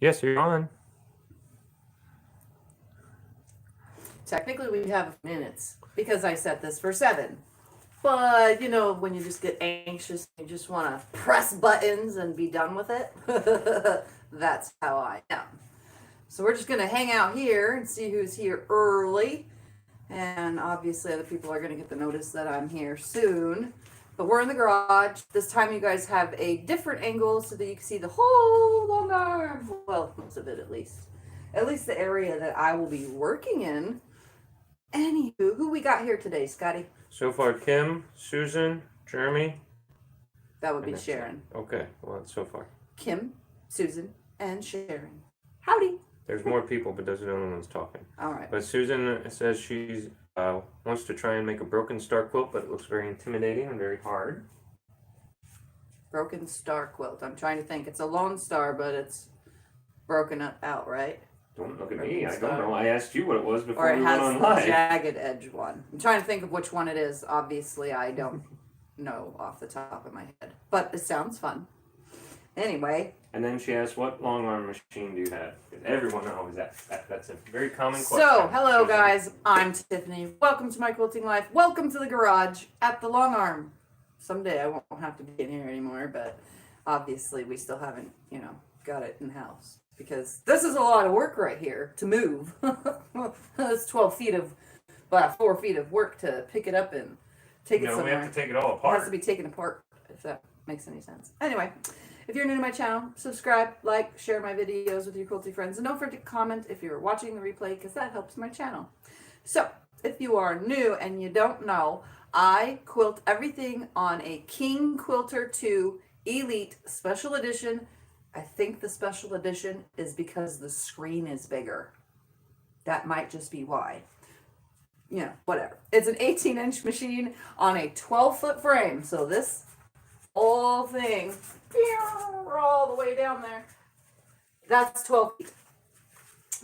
Yes, you're on. Technically, we have minutes because I set this for 7. But, you know, when you just get anxious, you just want to press buttons and be done with it. That's how I am. So we're just going to hang out here and see who's here early. And obviously, other people are going to get the notice that I'm here soon. But we're in the garage. This time, you guys have a different angle so that you can see the whole Longarm. Well, most of it at least. At least the area that I will be working in. Anywho, who we got here today, Scotty? So far, Kim, Susan, Jeremy. That would be Sharon. Okay, well, that's so far. Kim, Susan, and Sharon. Howdy. There's more people, but those are the only ones talking. All right. But Susan says she's wants to try and make a broken star quilt, but it looks very intimidating and very hard. Broken star quilt. I'm trying to think. It's a lone star, but it's broken up out, right? Don't look at me. I don't know. I asked you what it was before Or it we went on has live. the jagged edge one. I'm trying to think of which one it is. Obviously, I don't know off the top of my head, but it sounds fun. Anyway. And then she asked, what long arm machine do you have? Because everyone always asks that. That's a very common question. So, hello guys. I'm Tiffany. Welcome to my quilting life. Welcome to the garage at the Longarm. Someday I won't have to be in here anymore, but obviously we still haven't, got it in house. Because this is a lot of work right here to move. That's 12 feet of, 4 feet of work to pick it up and take it somewhere. We have to take it all apart. It has to be taken apart, if that makes any sense. Anyway, if you're new to my channel, subscribe, like, share my videos with your quilty friends, and don't forget to comment if you're watching the replay, because that helps my channel. So, if you are new and you don't know, I quilt everything on a King Quilter 2 Elite Special Edition. I think the special edition is because the screen is bigger. That might just be why. Whatever. It's an 18-inch machine on a 12-foot frame. So this whole thing, all the way down there, that's 12 feet.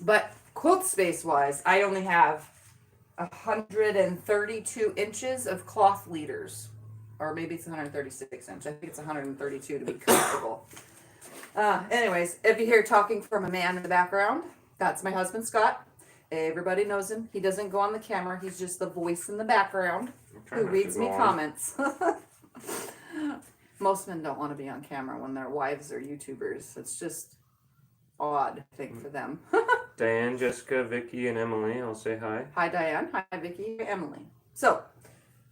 But quilt space-wise, I only have 132 inches of cloth leaders. Or maybe it's 136 inches. I think it's 132 to be comfortable. Anyways, if you hear talking from a man in the background, that's my husband, Scott. Everybody knows him. He doesn't go on the camera. He's just the voice in the background who reads me comments. Most men don't want to be on camera when their wives are YouTubers. It's just odd thing for them. Diane, Jessica, Vicky, and Emily, I'll say hi. Hi, Diane. Hi, Vicky. Emily. So,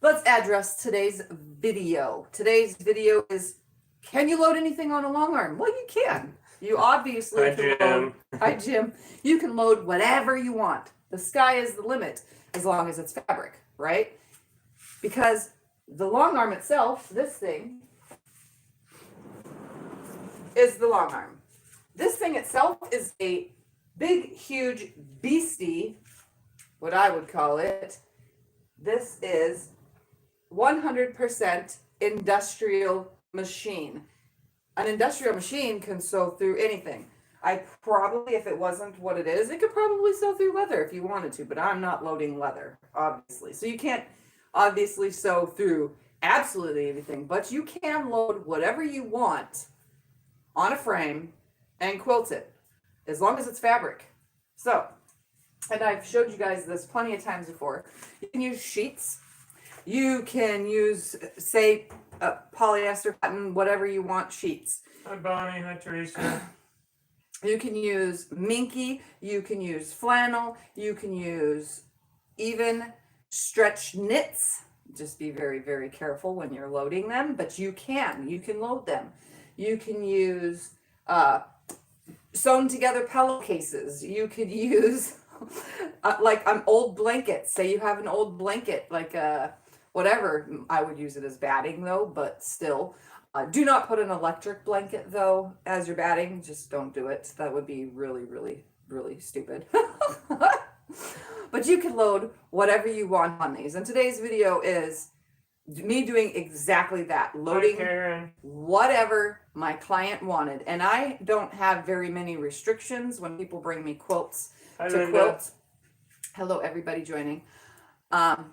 let's address today's video. Today's video is, can you load anything on a Longarm? Well, you can. You obviously Hi, can Jim. load. Hi, Jim. You can load whatever you want. The sky is the limit as long as it's fabric, right? Because the Longarm itself, this thing, is the Longarm. This thing itself is a big, huge beastie, what I would call it. This is 100% industrial machine. An industrial machine can sew through anything. I probably, if it wasn't what it is, it could probably sew through leather if you wanted to, but I'm not loading leather, obviously. So you can't obviously sew through absolutely anything, but you can load whatever you want on a frame and quilt it, as long as it's fabric. So, and I've showed you guys this plenty of times before. You can use sheets. You can use, say, polyester, cotton, whatever you want, sheets. Hi, Bonnie. Hi, Teresa. You can use minky. You can use flannel. You can use even stretch knits. Just be very, very careful when you're loading them, but you can load them. You can use sewn together pillowcases. You could use like an old blanket. Say you have an old blanket, like whatever. I would use it as batting though, but still. Do not put an electric blanket though as your batting. Just don't do it. That would be really, really, really stupid. But you can load whatever you want on these. And today's video is me doing exactly that, loading whatever my client wanted. And I don't have very many restrictions when people bring me quilts to quilt. Hello, everybody joining. I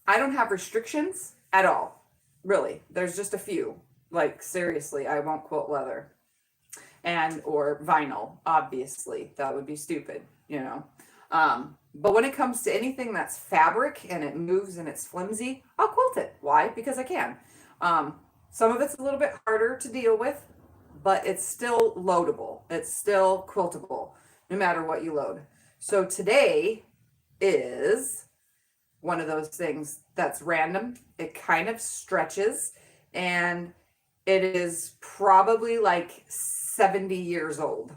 don't have restrictions at all, really. There's just a few. Like, seriously, I won't quilt leather. and or vinyl, obviously. That would be stupid, you know. But when it comes to anything that's fabric and it moves and it's flimsy, I'll quilt it. Why? Because I can. Some of it's a little bit harder to deal with, but it's still loadable. It's still quiltable, no matter what you load. So today is one of those things that's random. It kind of stretches, and it is probably like 70 years old.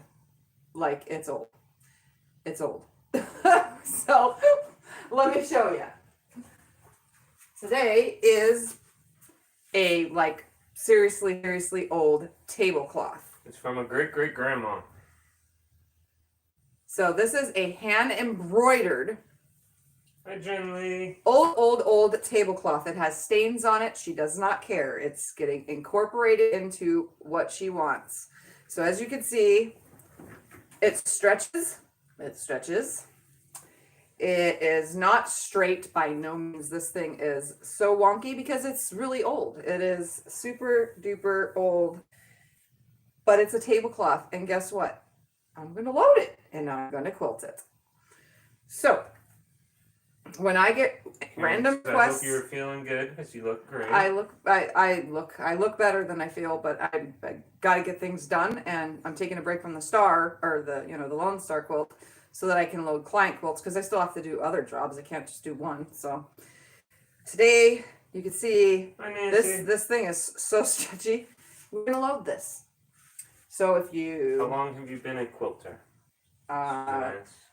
Like, it's old. It's old. So let me show you. Today is a like seriously old tablecloth. It's from a great grandma. So this is a hand embroidered Hi, Jen-Lee. old tablecloth. It has stains on it. She does not care. It's getting incorporated into what she wants. So as you can see, it stretches. It stretches. It is not straight by no means. This thing is so wonky because it's really old. It is super duper old, but it's a tablecloth. And guess what? I'm going to load it and I'm going to quilt it. So when I get random requests, I hope you're feeling good because you look great. I look better than I feel, but I got to get things done, and I'm taking a break from the Star, or the the Lone Star quilt, so that I can load client quilts, because I still have to do other jobs. I can't just do one. So today you can see this thing is so stretchy. We're gonna load this. So if you How long have you been a quilter?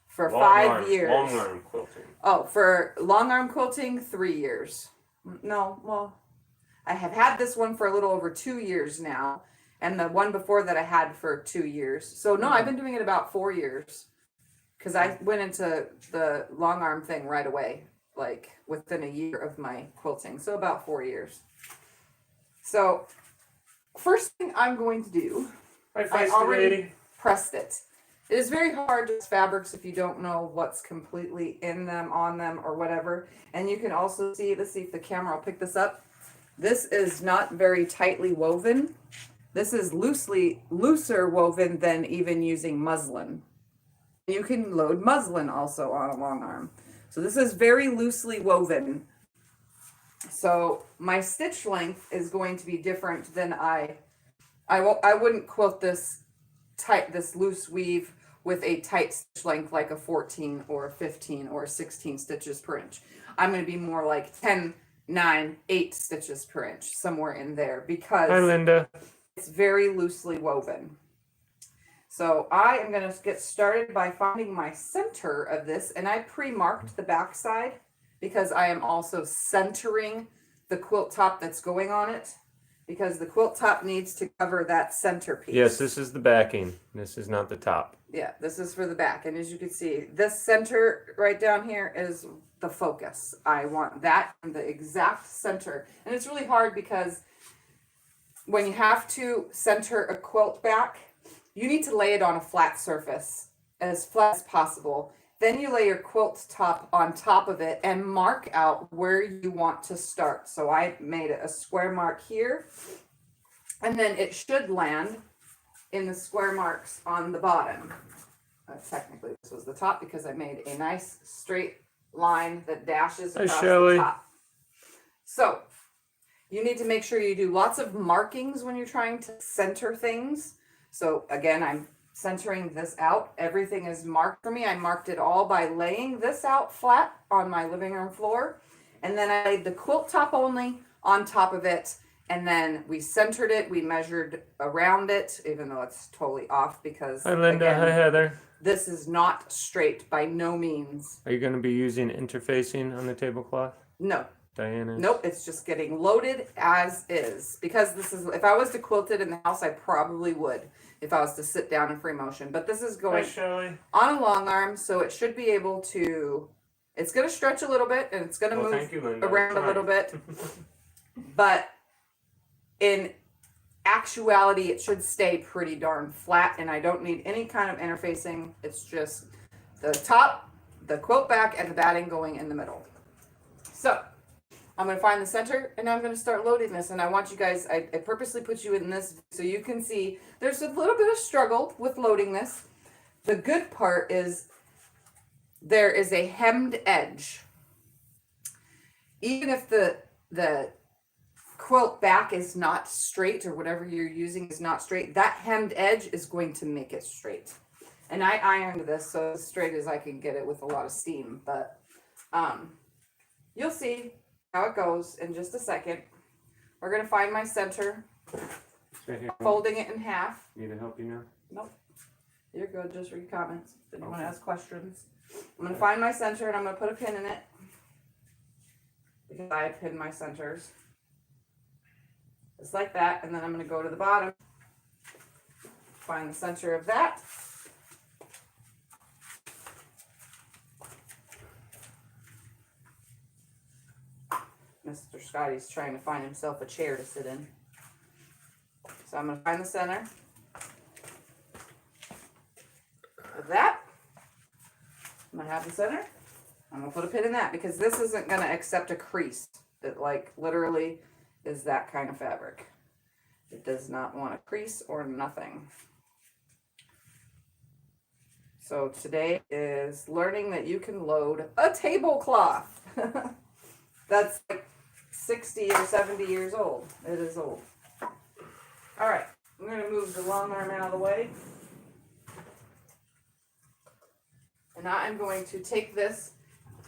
For 5 years. Longarm quilting. Oh, for longarm quilting, 3 years. No, well, I have had this one for a little over 2 years now, and the one before that I had for 2 years. So no, I've been doing it about 4 years, because I went into the longarm thing right away, like within a year of my quilting. So about 4 years. So first thing I'm going to do, I already pressed it. It is very hard to use fabrics if you don't know what's completely in them, on them, or whatever. And you can also see, let's see if the camera will pick this up. This is not very tightly woven. This is looser woven than even using muslin. You can load muslin also on a long arm. So this is very loosely woven. So my stitch length is going to be different than I wouldn't quilt this tight, this loose weave with a tight stitch length like a 14 or 15 or 16 stitches per inch. I'm going to be more like 10, 9, 8 stitches per inch, somewhere in there, because Hi, Linda. It's very loosely woven. So I am going to get started by finding my center of this, and I pre-marked the back side because I am also centering the quilt top that's going on it, because the quilt top needs to cover that center piece. Yes, this is the backing. This is not the top. Yeah, this is for the back. And as you can see, this center right down here is the focus. I want that in the exact center. And it's really hard because when you have to center a quilt back, you need to lay it on a flat surface, as flat as possible. Then you lay your quilt top on top of it and mark out where you want to start. So I made a square mark here, and then it should land in the square marks on the bottom. Technically, this was the top because I made a nice straight line that dashes across the top. So you need to make sure you do lots of markings when you're trying to center things. So again, I'm centering this out. Everything is marked for me. I marked it all by laying this out flat on my living room floor. And then I laid the quilt top only on top of it. And then we centered it. We measured around it, even though it's totally off because, Hi, Linda. again, hi, Heather. This is not straight by no means. Are you going to be using interfacing on the tablecloth? No. Diana? Nope, it's just getting loaded as is. Because this is, if I was to quilt it in the house, I probably would. If I was to sit down in free motion. But this is going on a long arm, so it should be able to, it's going to stretch a little bit, and it's going to move around a little bit. But in actuality, it should stay pretty darn flat, and I don't need any kind of interfacing. It's just the top, the quilt back, and the batting going in the middle. So I'm going to find the center and I'm going to start loading this. And I want you guys, I purposely put you in this so you can see there's a little bit of struggle with loading this. The good part is there is a hemmed edge. Even if the quilt back is not straight or whatever you're using is not straight, that hemmed edge is going to make it straight. And I ironed this so as straight as I can get it with a lot of steam, but you'll see how it goes in just a second. We're going to find my center, Right here. folding it in half. Need to help you now? Nope. You're good. Just read comments. If you want to ask questions. I'm going to find my center and I'm going to put a pin in it. Because I pin my centers. Just like that. And then I'm going to go to the bottom. Find the center of that. Mr. Scotty's trying to find himself a chair to sit in. So I'm going to find the center of that. I'm going to have the center. I'm going to put a pin in that because this isn't going to accept a crease. It like literally is that kind of fabric. It does not want a crease or nothing. So today is learning that you can load a tablecloth. That's like 60 or 70 years old. It is old. All right, I'm going to move the long arm out of the way. And now I'm going to take this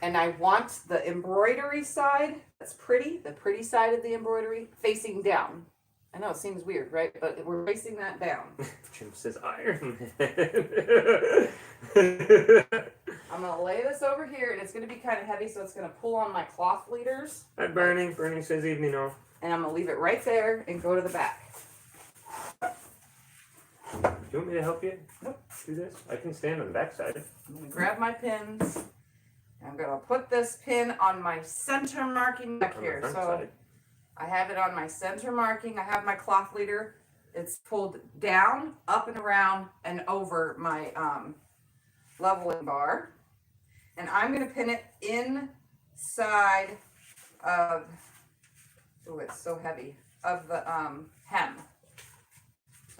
and I want the embroidery side, that's pretty, the pretty side of the embroidery, facing down. I know it seems weird, right? But we're facing that down. Jim says Iron Man. I'm going to lay this over here and it's going to be kind of heavy, so it's going to pull on my cloth leaders. Hi, Bernie. Bernie says evening all. And I'm going to leave it right there and go to the back. Do you want me to help you? Nope. Do this? I can stand on the back side. I'm going to grab my pins. I'm going to put this pin on my center marking back On the here. front So side. I have it on my center marking. I have my cloth leader. It's pulled down, up and around, and over my leveling bar. And I'm going to pin it inside of, oh, it's so heavy, of the hem.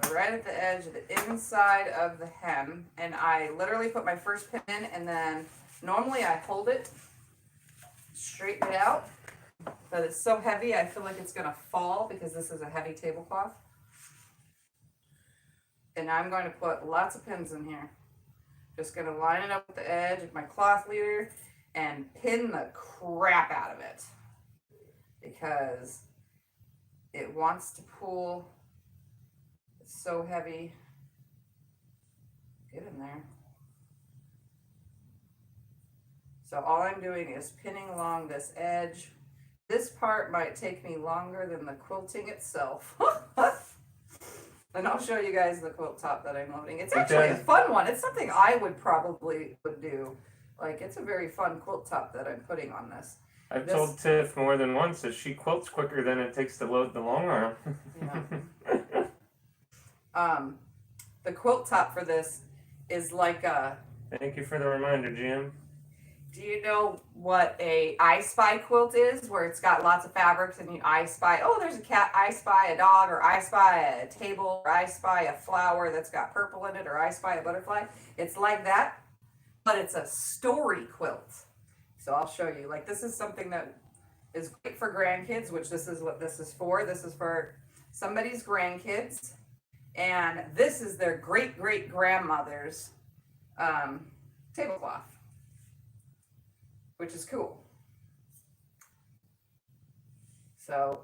So right at the edge, the inside of the hem. And I literally put my first pin in, and then normally I hold it, straighten it out. But it's so heavy, I feel like it's going to fall because this is a heavy tablecloth. And I'm going to put lots of pins in here. Just going to line it up with the edge of my cloth leader and pin the crap out of it. Because it wants to pull. It's so heavy. Get in there. So all I'm doing is pinning along this edge. This part might take me longer than the quilting itself. And I'll show you guys the quilt top that I'm loading. It's actually a fun one. It's something I would do. Like, it's a very fun quilt top that I'm putting on this. I've told Tiff more than once that she quilts quicker than it takes to load the long arm. Yeah. The quilt top for this is like a... Thank you for the reminder, Jim. Do you know what a I Spy quilt is? Where it's got lots of fabrics and you I spy, oh, there's a cat, I spy a dog, or I spy a table, or I spy a flower that's got purple in it, or I spy a butterfly. It's like that, but it's a story quilt. So I'll show you. Like, this is something that is great for grandkids, which this is what this is for. This is for somebody's grandkids. And this is their great-great-grandmother's tablecloth, which is cool. So,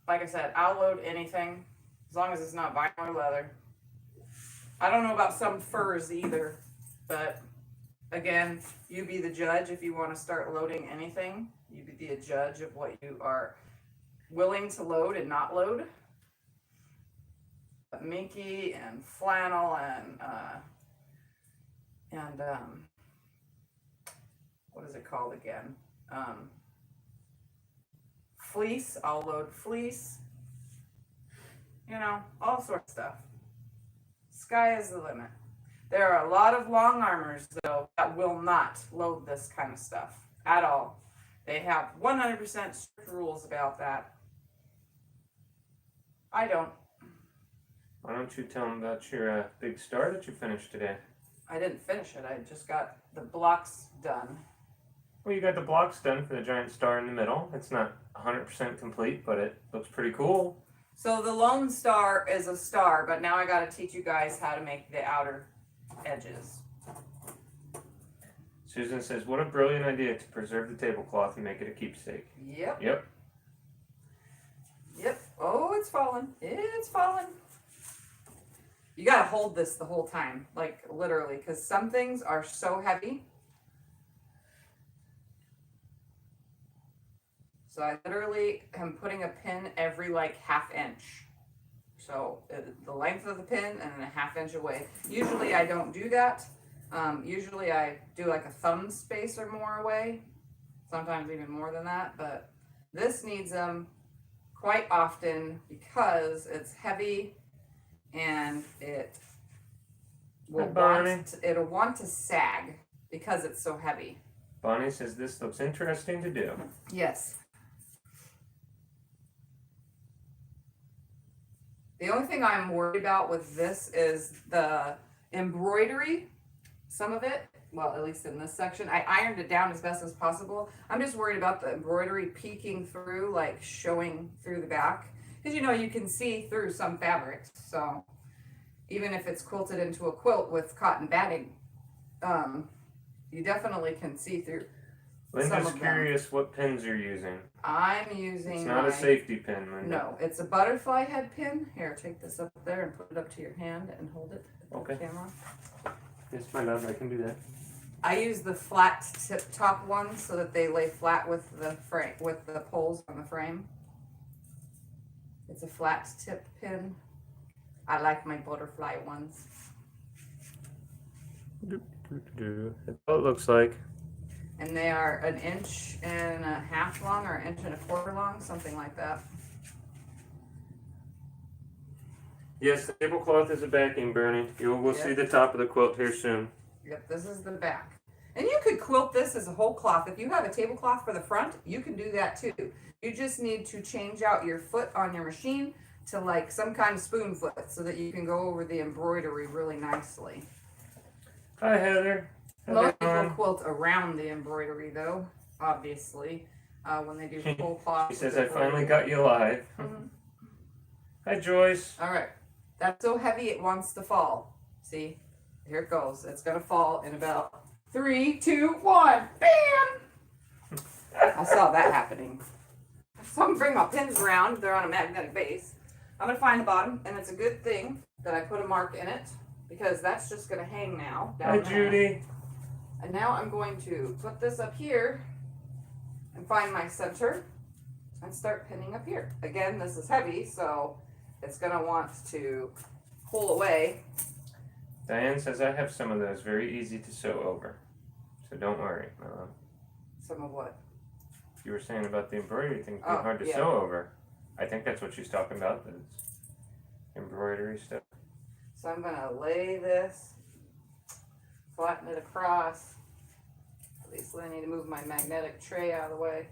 like I said, I'll load anything as long as it's not vinyl or leather. I don't know about some furs either, but again, you be the judge if you want to start loading anything. You be a judge of what you are willing to load and not load. Minky and flannel and what is it called again? Fleece. I'll load fleece. You know, all sorts of stuff. Sky is the limit. There are a lot of long armors though that will not load this kind of stuff at all. They have 100% strict rules about that. I don't. Why don't you tell them about your big star that you finished today? I didn't finish it. I just got the blocks done. Well, you got the blocks done for the giant star in the middle. It's not 100% complete, but it looks pretty cool. So the lone star is a star, but now I got to teach you guys how to make the outer edges. Susan says, what a brilliant idea to preserve the tablecloth and make it a keepsake. Yep. Yep. Yep. Oh, it's falling. It's falling. You got to hold this the whole time, like literally, because some things are so heavy. So I literally am putting a pin every like ½ inch. So the length of the pin and then a ½ inch away. Usually I don't do that. Usually I do like a thumb space or more away. Sometimes even more than that. But this needs them quite often because it's heavy and it'll want to sag because it's so heavy. Bonnie says this looks interesting to do. Yes. The only thing I'm worried about with this is the embroidery, some of it, well, at least in this section. I ironed it down as best as possible. I'm just worried about the embroidery peeking through, like showing through the back. Because you know, you can see through some fabrics. So even if it's quilted into a quilt with cotton batting, you definitely can see through. Linda's curious what pins you're using. I'm using. It's not a safety pin, Linda. No, it's a butterfly head pin. Here, take this up there and put it up to your hand and hold it at the camera. Yes, my love, I can do that. I use the flat tip top ones so that they lay flat with the frame, with the poles on the frame. It's a flat tip pin. I like my butterfly ones. That's what it looks like. And they are 1.5 inches long or 1.25 inches long, something like that. Yes, the tablecloth is a backing, Bernie. You will see the top of the quilt here soon. Yep, this is the back. And you could quilt this as a whole cloth. If you have a tablecloth for the front, you can do that too. You just need to change out your foot on your machine to like some kind of spoon foot so that you can go over the embroidery really nicely. Hi, Heather. Most people quilt around the embroidery though, obviously, when they do full cloth. She says, I finally got you live. Mm-hmm. Hi, Joyce. All right. That's so heavy it wants to fall. See? Here it goes. It's going to fall in about 3, 2, 1. Bam! I saw that happening. So I'm going to bring my pins around. They're on a magnetic base. I'm going to find the bottom, and it's a good thing that I put a mark in it because that's just going to hang now. Hi, Judy. And now I'm going to put this up here and find my center and start pinning up here. Again, this is heavy, so it's going to want to pull away. Diane says, I have some of those. Very easy to sew over. So don't worry, my love. Some of what? You were saying about the embroidery thing being hard to sew over. I think that's what she's talking about, the embroidery stuff. So I'm going to lay this, flatten it across. At least I need to move my magnetic tray out of the way.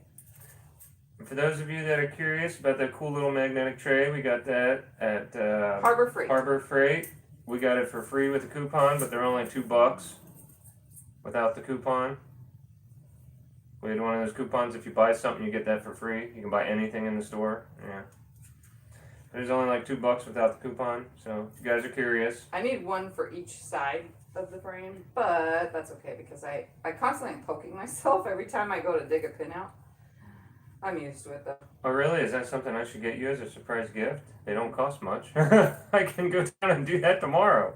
And for those of you that are curious about that cool little magnetic tray, we got that at Harbor Freight. Harbor Freight. We got it for free with a coupon, but they're only $2 without the coupon. We had one of those coupons. If you buy something, you get that for free. You can buy anything in the store. Yeah. There's only like $2 without the coupon. So if you guys are curious. I need one for each side of the frame, but that's okay because I constantly am poking myself every time I go to dig a pin out. I'm used to it though. Oh really? Is that something I should get you as a surprise gift? They don't cost much. I can go down and do that tomorrow.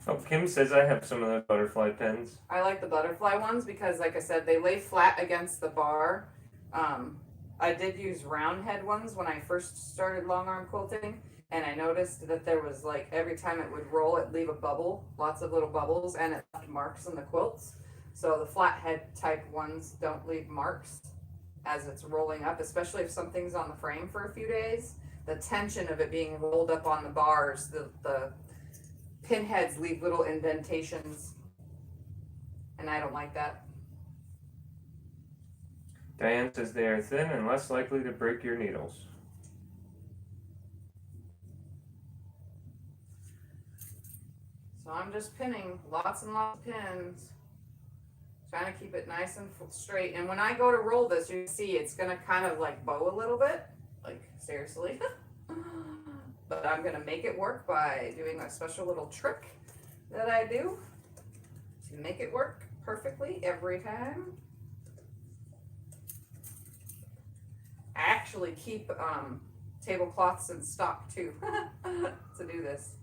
Oh, Kim says I have some of those butterfly pins. I like the butterfly ones because, like I said, they lay flat against the bar. I did use round head ones when I first started long arm quilting, and I noticed that there was like every time it would roll, it'd leave a bubble, lots of little bubbles, and it left marks in the quilts. So the flat head type ones don't leave marks as it's rolling up, especially if something's on the frame for a few days. The tension of it being rolled up on the bars, the pin heads leave little indentations, and I don't like that. Diane says they are thin and less likely to break your needles. So I'm just pinning lots and lots of pins, trying to keep it nice and straight. And when I go to roll this, you see it's gonna kind of like bow a little bit, like seriously. But I'm gonna make it work by doing a special little trick that I do to make it work perfectly every time. I actually keep tablecloths in stock too to do this.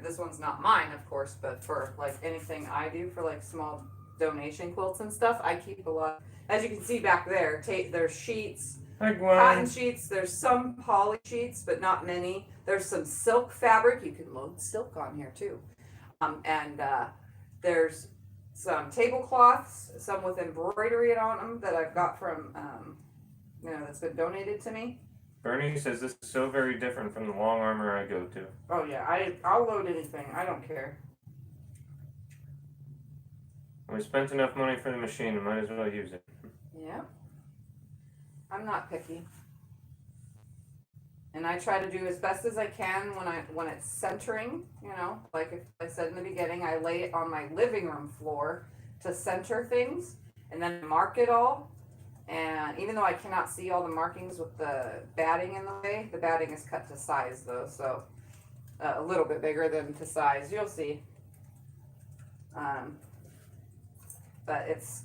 This one's not mine, of course, but for like anything I do for like small donation quilts and stuff, I keep a lot. As you can see back there, there's sheets, cotton sheets, there's some poly sheets, but not many. There's some silk fabric. You can load silk on here too. And there's some tablecloths, some with embroidery on them that I've got from, that's been donated to me. Bernie says this is so very different from the long armor I go to. Oh yeah, I'll load anything. I don't care. We spent enough money for the machine, we might as well use it. Yeah. I'm not picky. And I try to do as best as I can when it's centering, like if I said in the beginning, I lay it on my living room floor to center things and then mark it all. And even though I cannot see all the markings with the batting in the way, the batting is cut to size though, so a little bit bigger than to size, you'll see. But it's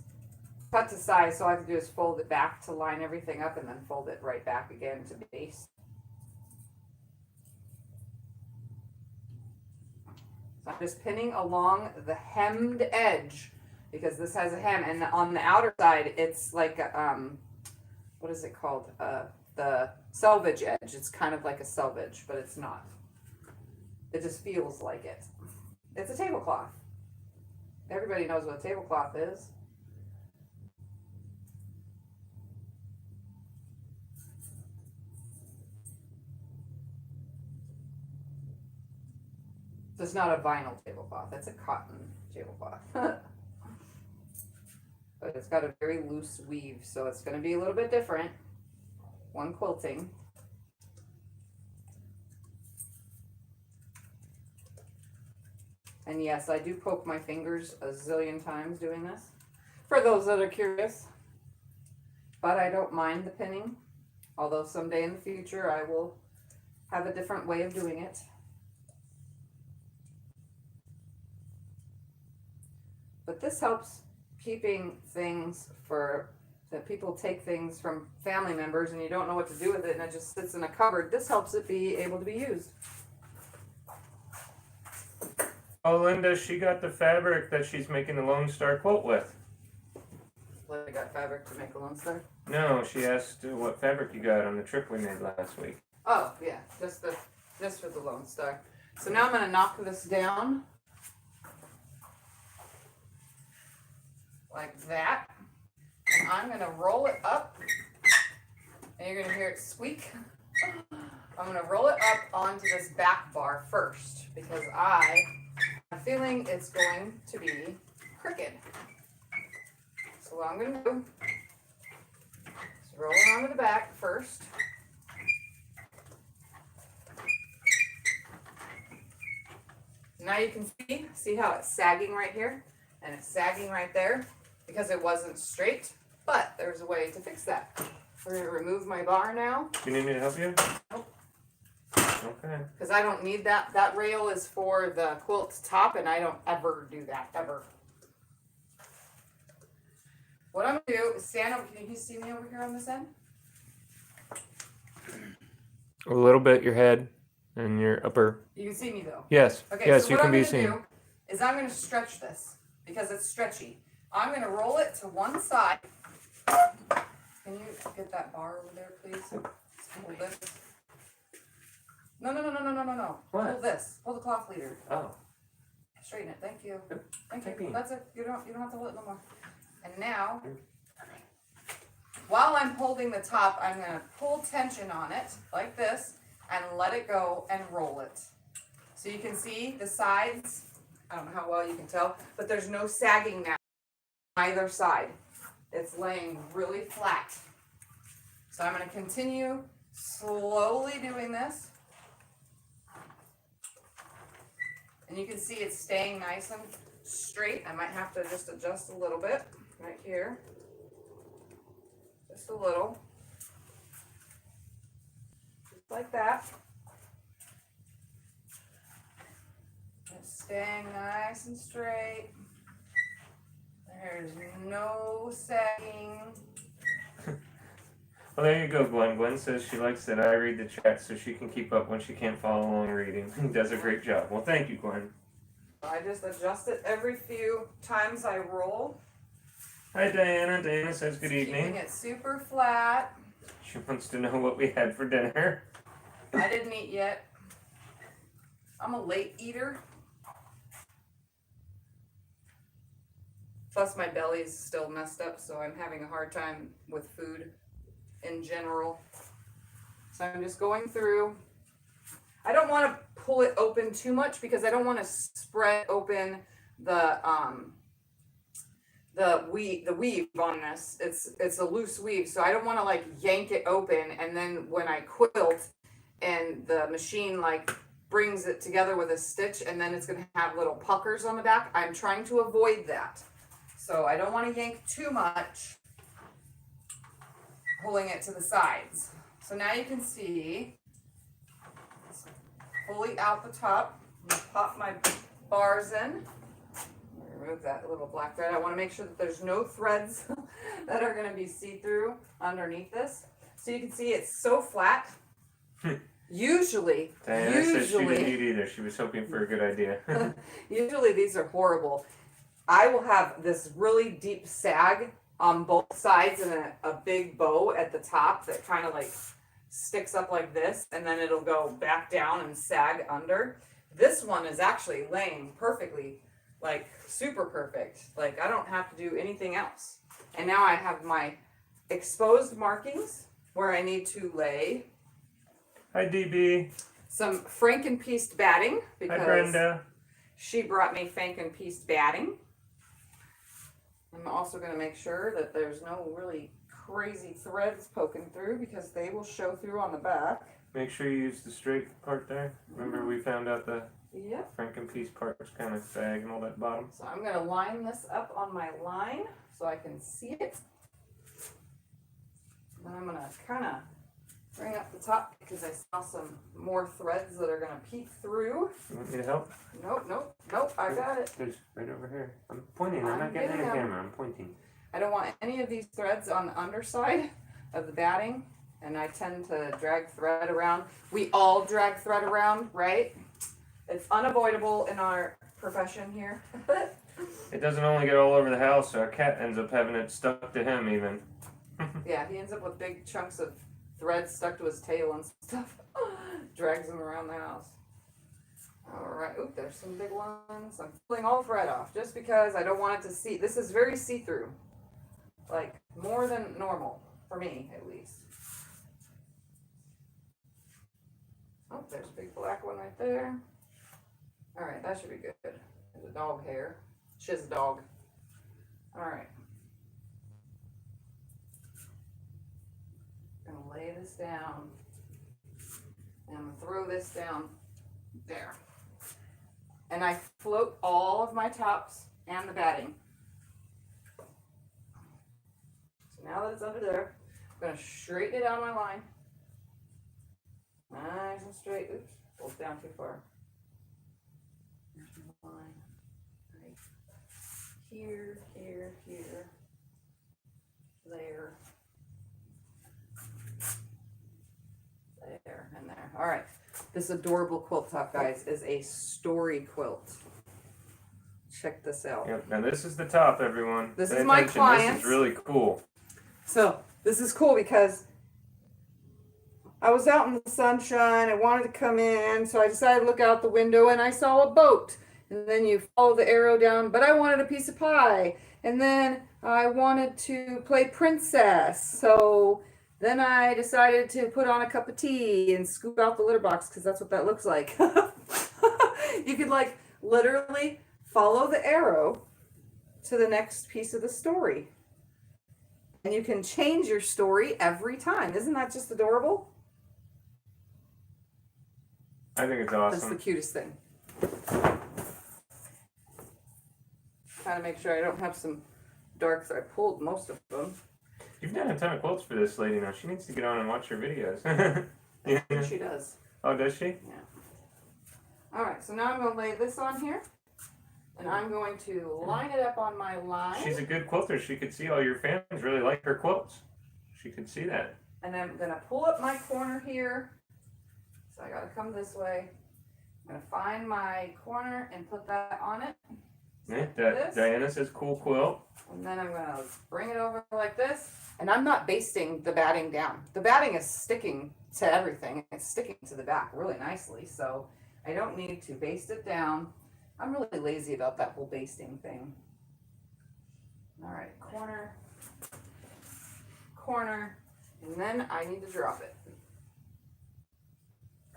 cut to size, so all I have to do is fold it back to line everything up and then fold it right back again to base. So I'm just pinning along the hemmed edge because this has a hem, and on the outer side it's like what is it called? The selvage edge. It's kind of like a selvage, but it's not. It just feels like it. It's a tablecloth. Everybody knows what a tablecloth is. So it's not a vinyl tablecloth, it's a cotton tablecloth. But it's got a very loose weave, so it's going to be a little bit different. One quilting. And yes, I do poke my fingers a zillion times doing this, for those that are curious. But I don't mind the pinning, although someday in the future I will have a different way of doing it. But this helps keeping things that people take things from family members and you don't know what to do with it and it just sits in a cupboard. This helps it be able to be used. Oh, Linda, she got the fabric that she's making the Lone Star quilt with. Linda got fabric to make a Lone Star? No, she asked what fabric you got on the trip we made last week. Oh, yeah, just for the Lone Star. So now I'm going to knock this down. Like that. And I'm going to roll it up. And you're going to hear it squeak. I'm going to roll it up onto this back bar first because I'm feeling it's going to be crooked. So what I'm going to do is roll it onto the back first. Now you can see how it's sagging right here and it's sagging right there because it wasn't straight, but there's a way to fix that. We're going to remove my bar now. You need me to help you? Nope. Okay. Because I don't need that. That rail is for the quilt's top, and I don't ever do that, ever. What I'm going to do is stand over. Can you see me over here on this end? A little bit, your head and your upper. You can see me, though. Yes. Okay, yes, so you what can I'm be going to seen. do is I'm going to stretch this because it's stretchy. I'm going to roll it to one side. Can you get that bar over there, please? Hold this. No. What? Hold this. Hold the cloth leader. Oh. Straighten it. Thank you. Thank Thank you. you. That's it. You don't have to hold it no more. And now, while I'm holding the top, I'm going to pull tension on it like this and let it go and roll it. So you can see the sides. I don't know how well you can tell, but there's no sagging now on either side. it's laying really flat. So I'm going to continue slowly doing this. And you can see it's staying nice and straight. I might have to just adjust a little bit right here. Just a little. Just like that. It's staying nice and straight. There's no sagging. Well, there you go, Gwen. Gwen says she likes that I read the chat so she can keep up when she can't follow along reading. Does a great job. Well, thank you, Gwen. I just adjust it every few times I roll. Hi, Diana. Diana says good evening. Keeping it super flat. She wants to know what we had for dinner. I didn't eat yet. I'm a late eater. Plus my belly's still messed up, so I'm having a hard time with food in general. So I'm just going through. I don't want to pull it open too much because I don't want to spread open the weave on this. It's a loose weave, so I don't want to like yank it open, and then when I quilt and the machine like brings it together with a stitch, and then it's going to have little puckers on the back. I'm trying to avoid that. So I don't want to yank too much, pulling it to the sides. So now you can see it's fully out the top. I'm going to pop my bars in. Remove that little black thread. I want to make sure that there's no threads that are going to be see-through underneath this. So you can see it's so flat. Usually Diana said she didn't eat either. She was hoping for a good idea. Usually these are horrible. I will have this really deep sag on both sides and a big bow at the top that kind of like sticks up like this, and then it'll go back down and sag under. This one is actually laying perfectly, like super perfect. Like I don't have to do anything else. And now I have my exposed markings where I need to lay. Hi, DB. Some Frankenpieced batting because Hi, Brenda. she brought me Frankenpieced batting. I'm also going to make sure that there's no really crazy threads poking through because they will show through on the back. Make sure you use the straight part there. Remember we found out the Frankenpiece part was kind of sagging all that bottom. So I'm going to line this up on my line so I can see it. And I'm going to kind of bring up the top because I saw some more threads that are going to peek through. You want me to help? Nope, I got it. There's right over here. I'm pointing. I'm not getting the camera. I'm pointing. I don't want any of these threads on the underside of the batting, and I tend to drag thread around. We all drag thread around, right? It's unavoidable in our profession here. It doesn't only get all over the house, so our cat ends up having it stuck to him even. Yeah, he ends up with big chunks of thread stuck to his tail and stuff. Drags him around the house. Alright, oop, there's some big ones. I'm pulling all the thread off just because I don't want it to see. This is very see-through. Like, more than normal. For me, at least. Oh, there's a big black one right there. Alright, that should be good. There's a dog hair. She has a dog. Alright. I'm gonna lay this down. And I'm gonna throw this down there. And I float all of my tops and the batting. So now that it's under there, I'm gonna straighten it on my line. Nice and straight. Oops, pulled down too far. There's my line. Right here, here, here. There. There and there. All right. This adorable quilt top, guys, is a story quilt. Check this out. Yep. Now this is the top, everyone. This Pay is my attention. client's. This is really cool. So this is cool because I was out in the sunshine. I wanted to come in, so I decided to look out the window and I saw a boat. And then you follow the arrow down, but I wanted a piece of pie. And then I wanted to play princess. So then I decided to put on a cup of tea and scoop out the litter box because that's what that looks like. You could like literally follow the arrow to the next piece of the story. And you can change your story every time. Isn't that just adorable? I think it's That's the awesome. cutest thing. Trying to make sure I don't have some darks. I pulled most of them. You've done a ton of quilts for this lady now. She needs to get on and watch your videos. I think she does. Oh, does she? Yeah. All right, so now I'm going to lay this on here. And I'm going to line it up on my line. She's a good quilter. She could see all your fans really like her quilts. She could see that. And I'm going to pull up my corner here. So I got to come this way. I'm going to find my corner and put that on it. Yeah, Diana says cool quilt. And then I'm going to bring it over like this. And I'm not basting the batting down. The batting is sticking to everything. It's sticking to the back really nicely. So I don't need to baste it down. I'm really lazy about that whole basting thing. All right, corner, corner, and then I need to drop it.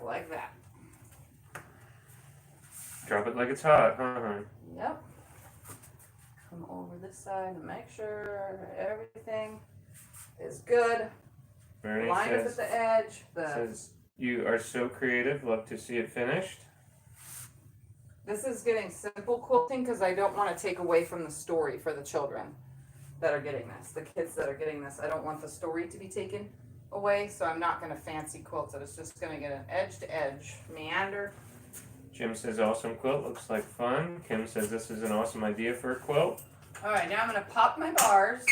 Like that. Drop it like it's hot, huh, hon? Yep. Come over this side and make sure everything is good. Bernie Line up at the edge. says, you are so creative. Love to see it finished. This is getting simple quilting because I don't want to take away from the story for the children that are getting this. The kids that are getting this, I don't want the story to be taken away, so I'm not going to fancy quilt it. It's just going to get an edge to edge meander. Jim says awesome quilt, looks like fun. Kim says this is an awesome idea for a quilt. All right, now I'm going to pop my bars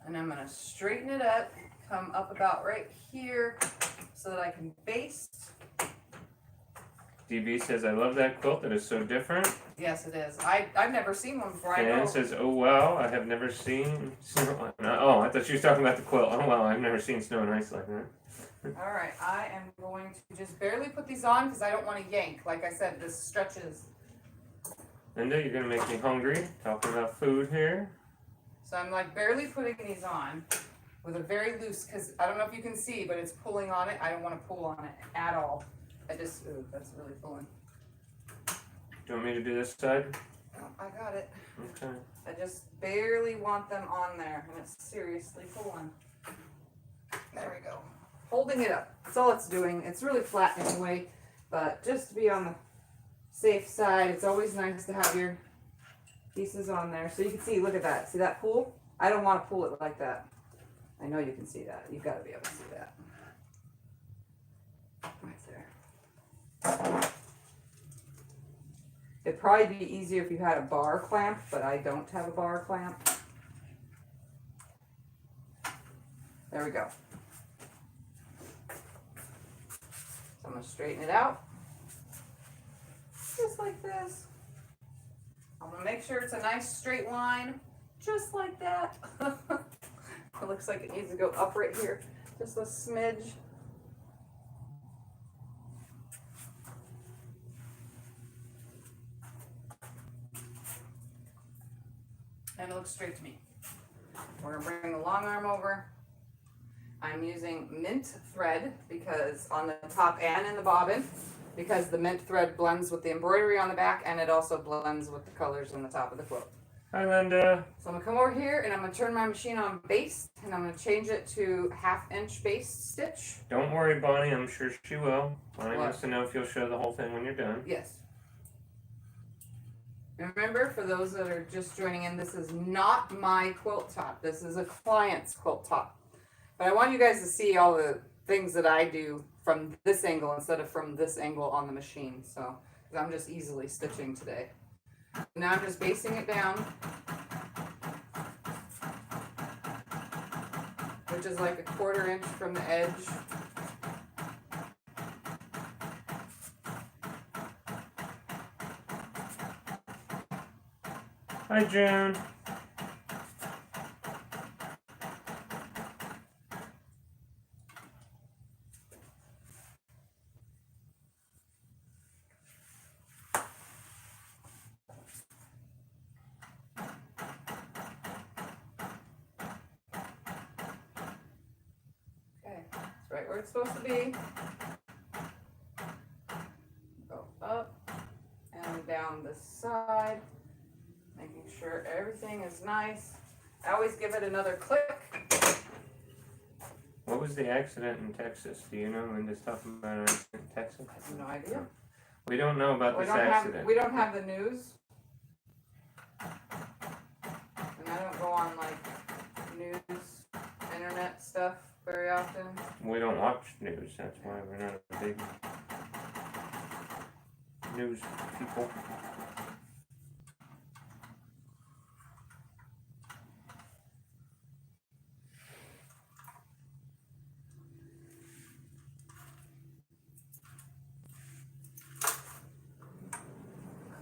and I'm going to straighten it up, come up about right here so that I can baste. DB says, I love that quilt. It is so different. Yes, it is. I've never seen one before. Ann says, oh, wow, I have never seen snow. Oh, I thought she was talking about the quilt. Oh, wow, I've never seen snow and ice like that. All right, I am going to just barely put these on because I don't want to yank. Like I said, this stretches. Linda, you're going to make me hungry. Talking about food here. So I'm like barely putting these on with a very loose, because I don't know if you can see, but it's pulling on it. I don't want to pull on it at all. Ooh, that's really pulling. Do you want me to do this side? Oh, I got it. Okay. I just barely want them on there, and it's seriously pulling. There we go. Holding it up. That's all it's doing. It's really flat anyway, but just to be on the safe side, it's always nice to have your pieces on there. So you can see, look at that. See that pull? I don't want to pull it like that. I know you can see that. You've got to be able to see that. Right there. It'd probably be easier if you had a bar clamp, but I don't have a bar clamp. There we go. So I'm going to straighten it out. Just like this. I'm going to make sure it's a nice straight line. Just like that. It looks like it needs to go up right here. Just a smidge. And it looks straight to me. We're going to bring the long arm over. I'm using mint thread because on the top and in the bobbin, because the mint thread blends with the embroidery on the back and it also blends with the colors in the top of the quilt. Hi, Linda. So I'm going to come over here and I'm going to turn my machine on Baste and I'm going to change it to 1/2 inch Baste stitch. Don't worry, Bonnie. I'm sure she will. Bonnie What? wants to know if you'll show the whole thing when you're done. Yes. Remember, for those that are just joining in, this is not my quilt top. This is a client's quilt top. But I want you guys to see all the things that I do from this angle instead of from this angle on the machine. So, 'cause I'm just easily stitching today. Now I'm just basting it down, which is like 1/4 inch from the edge. Hi, June. Okay, it's right where it's supposed to be. Go up and down this side, making sure everything is nice. I always give it another click What was the accident in Texas? Do you know? Linda's talking about an accident in Texas. I have no idea. We don't know about this accident. We don't have the news. And I don't go on like news, internet stuff very often. We don't watch news. That's why we're not a big news people.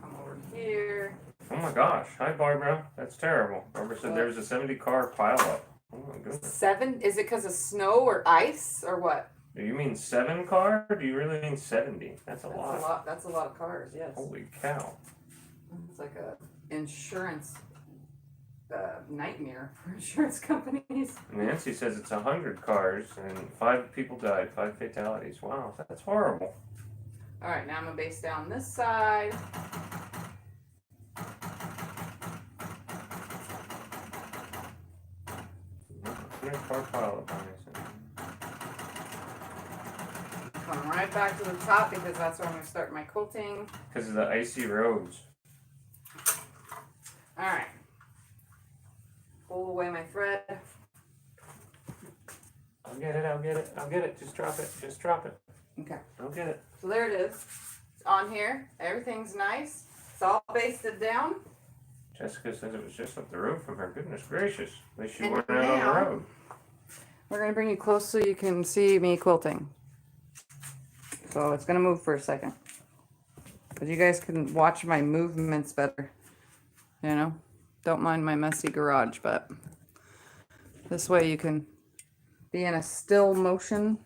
Come over here. Oh my gosh. Hi, Barbara. That's terrible. Barbara said What? there was a 70 car pileup. Oh my goodness. 7? Is it because of snow or ice or what? Do you mean 7 car? Or do you really mean 70? That's a lot. That's a lot of cars, yes. Holy cow. It's like a insurance nightmare for insurance companies. Nancy says it's 100 cars and 5 people died, 5 fatalities. Wow, that's horrible. All right, now I'm gonna base down this side. Car pileup on this. Come right back to the top because that's where I'm gonna start my quilting. Because of the icy roads. All right. Pull away my thread. I'll get it, I'll get it, I'll get it. Just drop it, just drop it. Okay. I'll get it. So there it is. It's on here. Everything's nice. It's all basted down. Jessica says it was just up the road from her. Goodness gracious. At least you And weren't out on now- the road. We're gonna bring you close so you can see me quilting. So it's gonna move for a second. But you guys can watch my movements better. You know? Don't mind my messy garage, but this way you can be in a still motion,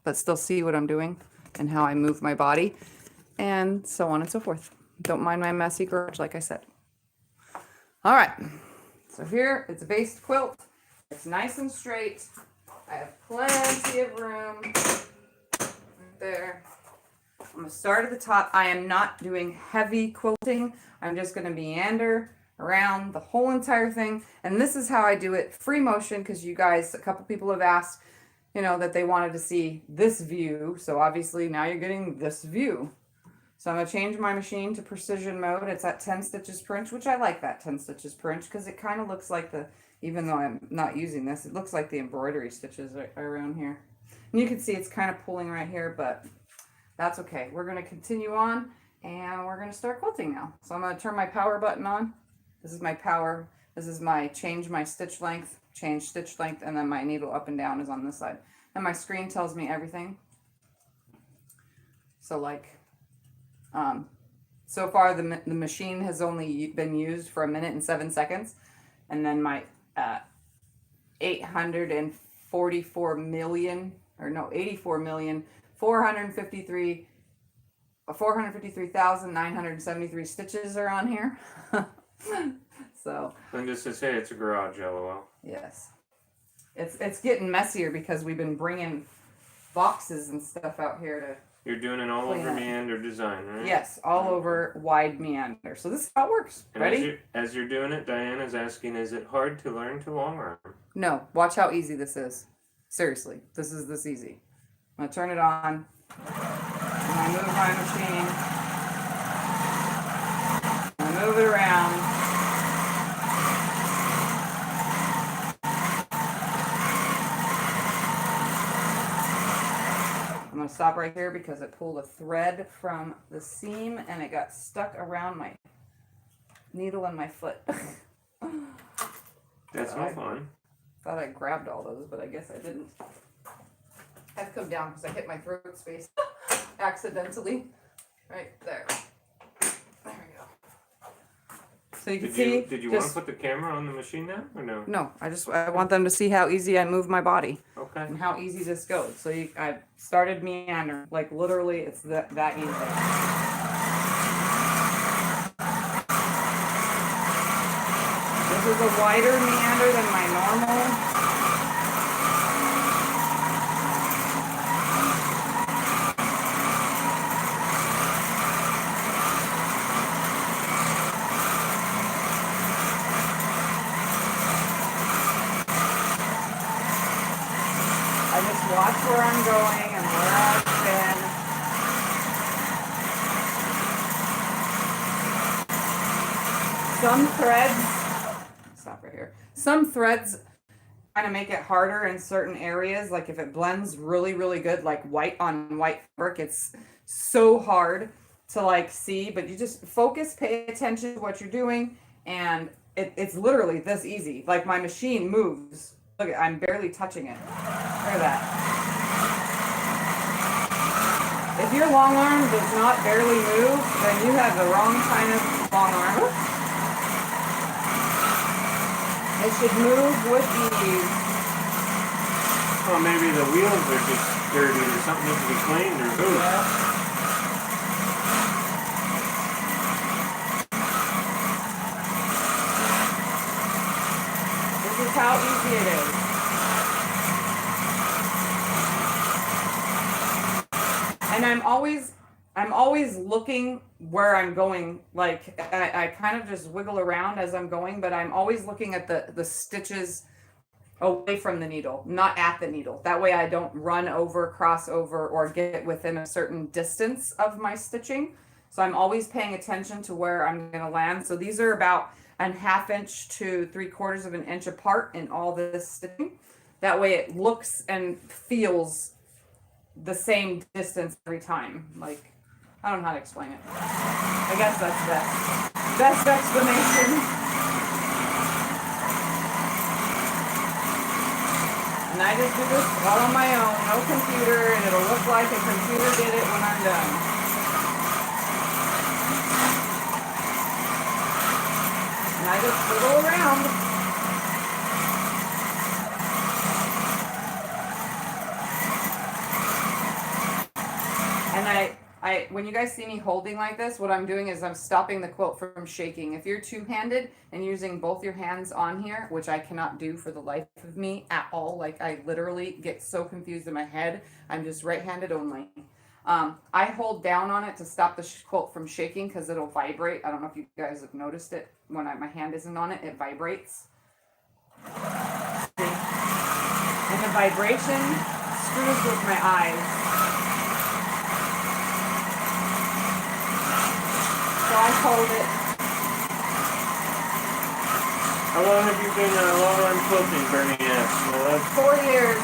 but still see what I'm doing and how I move my body, and so on and so forth. Don't mind my messy garage, like I said. All right, so here it's a based quilt. It's nice and straight. I have plenty of room right there. I'm gonna start at the top. I am not doing heavy quilting. I'm just gonna meander around the whole entire thing. And this is how I do it, free motion, because you guys, a couple people have asked, you know, that they wanted to see this view. So obviously now you're getting this view. So I'm gonna change my machine to precision mode. It's at 10 stitches per inch, which I like that 10 stitches per inch because it kind of looks like the, even though I'm not using this, it looks like the embroidery stitches are around here. And you can see it's kind of pulling right here, but that's okay. We're gonna continue on and we're gonna start quilting now. So I'm gonna turn my power button on. This is my power. This is my change my stitch length, change stitch length, and then my needle up and down is on this side. And my screen tells me everything. So like, so far the machine has only been used for 1 minute and 7 seconds. And then my 453,973 stitches are on here. So Linda says, hey, it's a garage, lol. yes, it's getting messier because we've been bringing boxes and stuff out here to. You're doing an all over meander design, right? Yes, all over wide meander. So this is how it works. And Ready? As you're doing it, Diana's asking, is it hard to learn to long arm? No, watch how easy this is. Seriously, this is this easy. I'm gonna turn it on. And I move my machine. I move it around. I'm gonna stop right here because it pulled a thread from the seam and it got stuck around my needle and my foot. That's no fun. Thought I grabbed all those, but I guess I didn't. I have to come down because I hit my throat space accidentally. Right there. There we go. So you can see. Did you want to put the camera on the machine now or no? No, I want them to see how easy I move my body Okay. and how easy this goes. So I started meandering, like literally, it's that easy. This is a wider meander than my normal. watch where I'm going and where I've been. Some threads, stop right here. Some threads kind of make it harder in certain areas. Like if it blends really, really good, like white on white fabric, it's so hard to like see, but you just focus, pay attention to what you're doing, and it's literally this easy. Like my machine moves. Look, I'm barely touching it. Look at that. If your long arm does not barely move, then you have the wrong kind of long arm. It should move with ease. Well, maybe the wheels are just dirty or something needs to be cleaned or who. Yeah. This is how easy it is. And I'm always looking where I'm going. Like I kind of just wiggle around as I'm going, but I'm always looking at the stitches away from the needle, not at the needle. That way I don't run over, cross over, or get within a certain distance of my stitching. So I'm always paying attention to where I'm going to land. So these are about a 1/2 inch to 3/4 of an inch apart in all this stitching. That way it looks and feels the same distance every time. Like, I don't know how to explain it. I guess that's the best explanation. And I just do this all on my own, no computer, and it'll look like a computer did it when I'm done. And I just wiggle around. And when you guys see me holding like this, what I'm doing is I'm stopping the quilt from shaking. If you're two-handed and using both your hands on here, which I cannot do for the life of me at all, like I literally get so confused in my head, I'm just right-handed only. I hold down on it to stop the quilt from shaking because it'll vibrate. I don't know if you guys have noticed it. When my hand isn't on it, it vibrates. See? And the vibration screws with my eyes. So I hold it. How long have you been long-arm quilting, Bernie asked? Well, that's 4 years.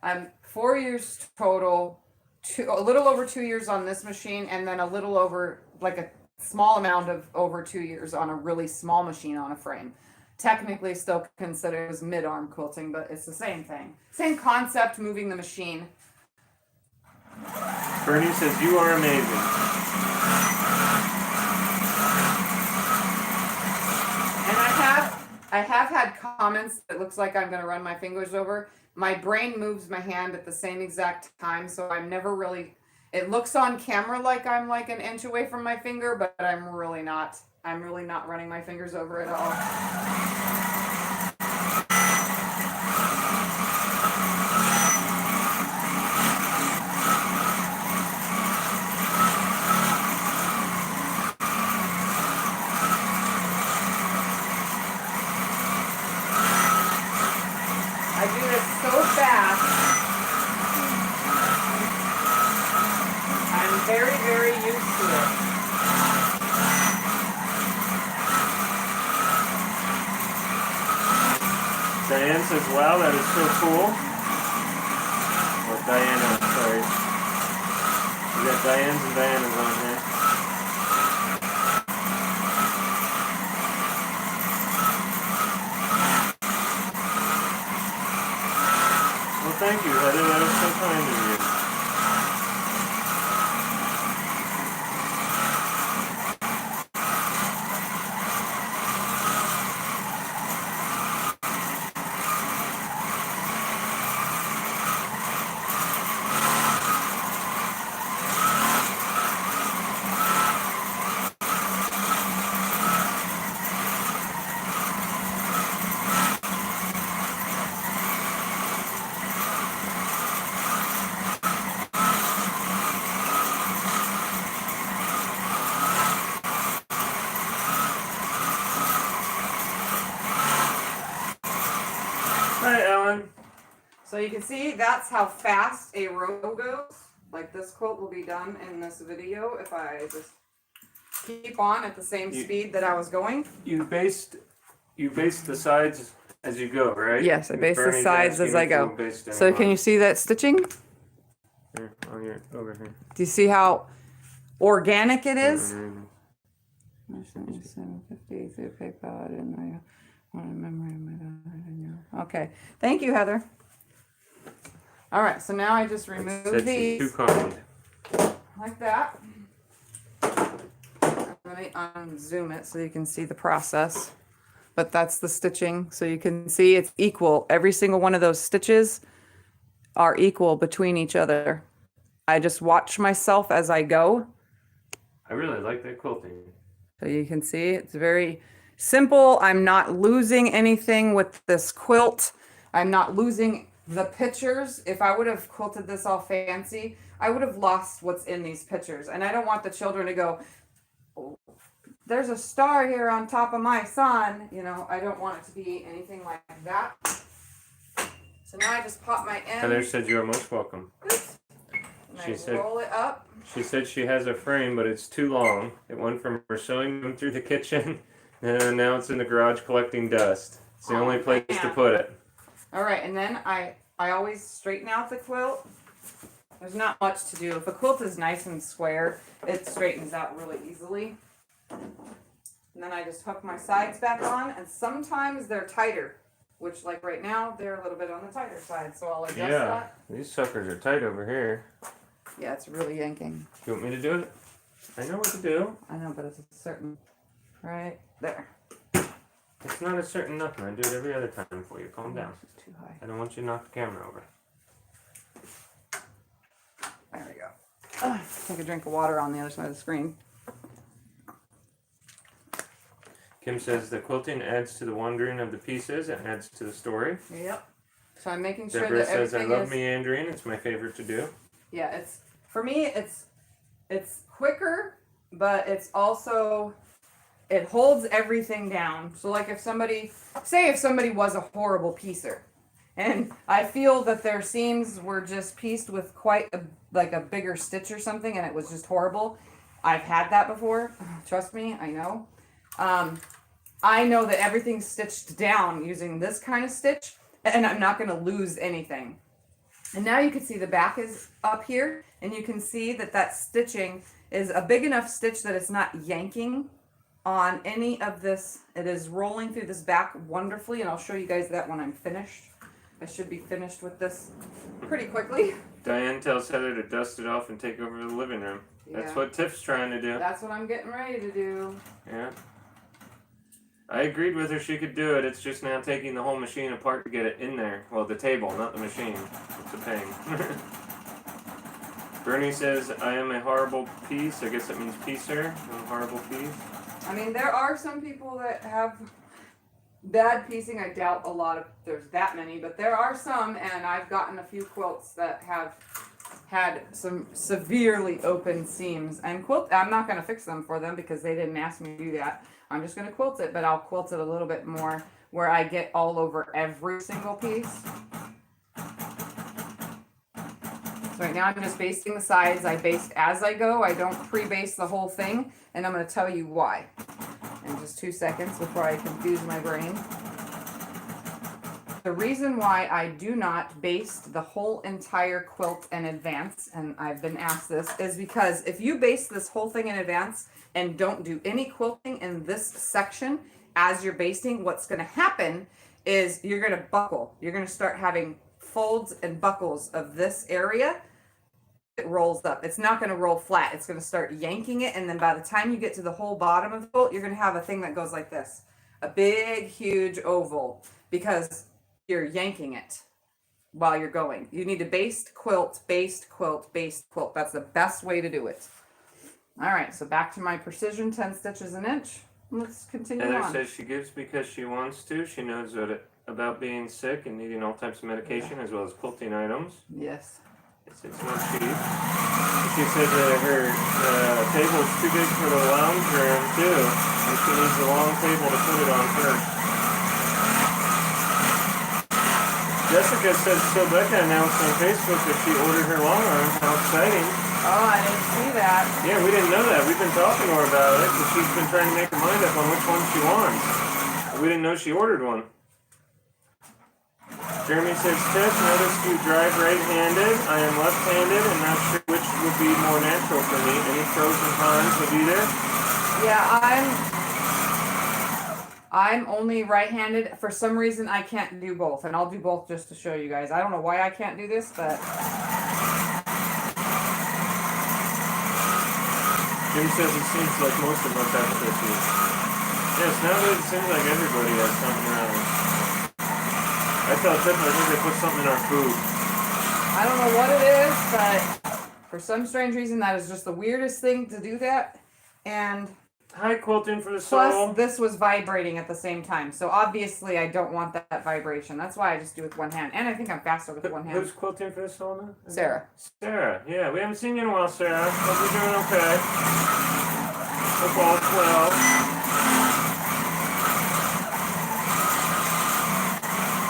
I'm 4 years total, a little over 2 years on this machine, and then a little over, like a small amount of over 2 years on a really small machine on a frame. Technically still considered as mid-arm quilting, but it's the same thing. Same concept, moving the machine. Bernie says, you are amazing. And I have had comments that looks like I'm going to run my fingers over. My brain moves my hand at the same exact time, so I'm never really, it looks on camera like I'm like an inch away from my finger, but I'm really not. I'm really not running my fingers over at all. I do this so fast. I'm very, very used to it. Diane says, wow, that is so cool. Or Diana, sorry. We got Diane's and Diana's on here. So you can see that's how fast a row goes. Like this quilt will be done in this video if I just keep on at the same speed that I was going. You baste the sides as you go, right? Yes, I baste the Bernie's sides as asking I if go. we'll baste So any can you see that stitching? Here, on your, over here. Do you see how organic it is? Okay, thank you, Heather. All right, so now I just remove these Too kind. like that. Let me unzoom it so you can see the process. But that's the stitching, so you can see it's equal. Every single one of those stitches are equal between each other. I just watch myself as I go. I really like that quilting. So you can see it's very simple. I'm not losing anything with this quilt. I'm not losing the pictures. If I would have quilted this all fancy, I would have lost what's in these pictures. And I don't want the children to go, oh, there's a star here on top of my sun. You know, I don't want it to be anything like that. So now I just pop my end. Heather said you are most welcome. Oops. And She I said- roll it up. She said she has a frame, but it's too long. It went from her sewing room through the kitchen, and now it's in the garage collecting dust. It's the only place to put it. All right, and then I always straighten out the quilt. There's not much to do. If a quilt is nice and square, it straightens out really easily. And then I just hook my sides back on, and sometimes they're tighter, which like right now, they're a little bit on the tighter side, so I'll adjust that. These suckers are tight over here. Yeah, it's really yanking. You want me to do it? I know what to do. I know, but it's a certain, right there. It's not a certain nothing. I do it every other time for you. Calm down. It's too high. I don't want you to knock the camera over. There we go. Take a drink of water on the other side of the screen. Kim says the quilting adds to the wandering of the pieces. It adds to the story. Yep. So I'm making sure Deborah that says I everything love is... meandering. It's my favorite to do. Yeah, it's for me it's quicker, but it's also it holds everything down. So like if somebody was a horrible piecer and I feel that their seams were just pieced with quite a bigger stitch or something and it was just horrible. I've had that before. Trust me, I know. I know that everything's stitched down using this kind of stitch and I'm not going to lose anything. And now you can see the back is up here and you can see that that stitching is a big enough stitch that it's not yanking on any of this. It is rolling through this back wonderfully, and I'll show you guys that when I'm finished. I should be finished with this pretty quickly. Diane tells Heather to dust it off and take over the living room. That's what Tiff's trying to do. That's what I'm getting ready to do. Yeah. I agreed with her she could do it. It's just now taking the whole machine apart to get it in there. Well, the table, not the machine. It's a pain. Bernie says, I am a horrible piece. I guess that means piecer. I'm a horrible piece. I mean, there are some people that have bad piecing. I doubt there's that many, but there are some, and I've gotten a few quilts that have had some severely open seams. And I'm not going to fix them for them because they didn't ask me to do that. I'm just going to quilt it, but I'll quilt it a little bit more where I get all over every single piece. So right now I'm just basting the sides. I baste as I go. I don't pre-baste the whole thing, and I'm going to tell you why in just 2 seconds before I confuse my brain. The reason why I do not baste the whole entire quilt in advance, and I've been asked this, is because if you baste this whole thing in advance and don't do any quilting in this section as you're basting, what's going to happen is you're going to buckle. You're going to start having folds and buckles of this area. It rolls up. It's not going to roll flat. It's going to start yanking it, and then by the time you get to the whole bottom of the quilt, you're going to have a thing that goes like this. A big, huge oval, because you're yanking it while you're going. You need to baste, quilt, baste, quilt, baste, quilt. That's the best way to do it. All right, so back to my precision 10 stitches an inch. Let's continue Heather on. says she gives because she wants to. She knows about being sick and needing all types of medication as well as quilting items. Yes. It's not cheap. She says that her table's too big for the lounge room too, and she needs a long table to put it on first. Jessica says, so Becca announced on Facebook that she ordered her long arm. How exciting. Oh, I didn't see that. Yeah, we didn't know that. We've been talking to her about it, and she's been trying to make her mind up on which one she wants. We didn't know she ordered one. Jeremy says, Tiff, notice you drive right-handed. I am left-handed and not sure which would be more natural for me. Any pros and cons with either? Yeah, I'm only right-handed. For some reason, I can't do both, and I'll do both just to show you guys. I don't know why I can't do this, but Jim says it seems like most of us have issues. Yes, nowadays it seems like everybody has something wrong. I tell Tiff, I think they put something in our food. I don't know what it is, but for some strange reason, that is just the weirdest thing to do that. And Hi, Quilting for the Soul. plus, this was vibrating at the same time. So obviously, I don't want that vibration. That's why I just do it with one hand. And I think I'm faster with one hand. Who's Quilting for the Soul now? Sarah. Sarah, yeah, we haven't seen you in a while, Sarah. Hope you're doing okay. Hope all's well.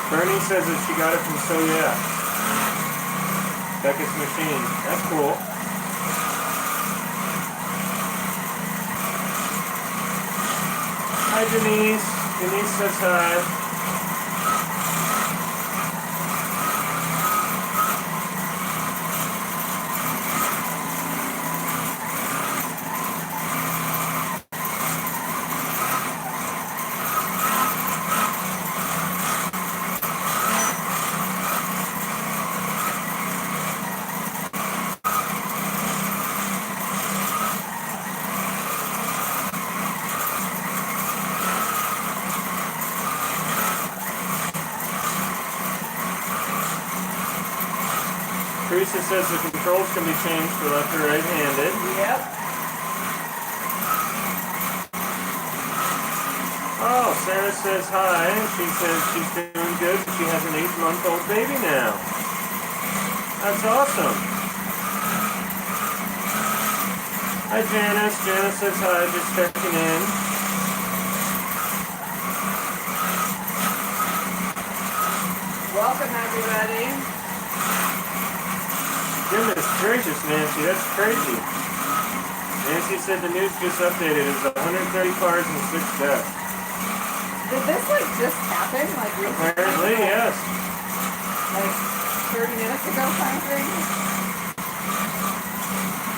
Bernie says that she got it from So Yeah. Becca's machine. That's cool. Hi, Denise. Denise says hi. Teresa says the controls can be changed for left or right-handed. Yep. Oh, Sarah says hi. She says she's doing good. She has an 8-month-old baby now. That's awesome. Hi, Janice. Janice says hi, just checking in. Welcome, everybody. Goodness gracious, Nancy, that's crazy. Nancy said the news just updated. It's 130 cars and 6 deaths. Did this just happen? Recently? Apparently, yes. 30 minutes ago kind of thing?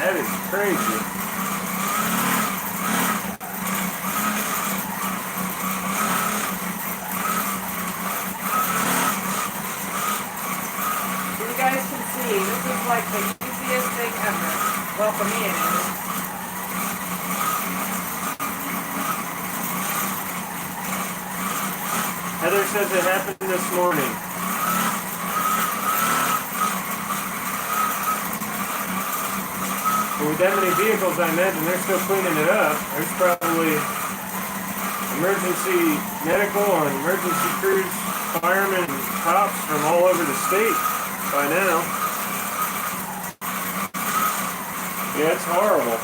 That is crazy. You guys can see, this is like the easiest thing ever. Well, for me it is. Heather says it happened this morning. And with that many vehicles, I imagine they're still cleaning it up. There's probably emergency medical and emergency crews, firemen, and cops from all over the state by now. Yeah, it's horrible.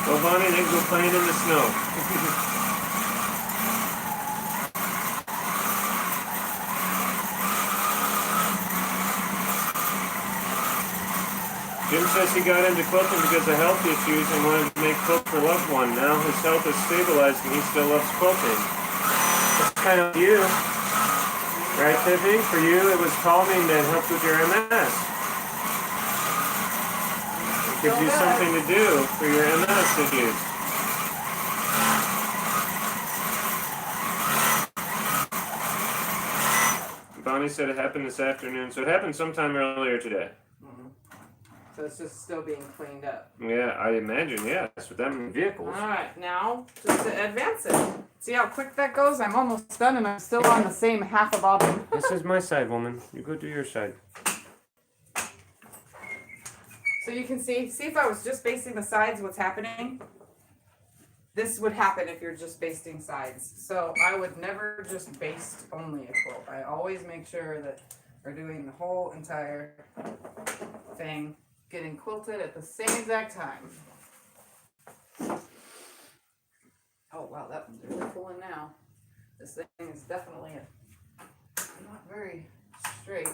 Well, Bonnie, they go playing in the snow. Jim says he got into quilting because of health issues and wanted to make quilt for loved one. Now his health is stabilized and he still loves quilting. That's kind of you. Right, Tiffy? For you, it was calming that helped with your MS. It gives you something to do for your MS issues. Bonnie said it happened this afternoon, so it happened sometime earlier today. So it's just still being cleaned up. Yeah, I imagine, yes, with that many vehicles. Alright, now just to advance it. See how quick that goes? I'm almost done and I'm still on the same half a bobbin. This is my side, woman. You go do your side. So you can see if I was just basting the sides, what's happening? This would happen if you're just basting sides. So I would never just baste only a quilt. I always make sure that are doing the whole entire thing, getting quilted at the same exact time. Oh wow, that one's really pulling now. This thing is definitely not very straight.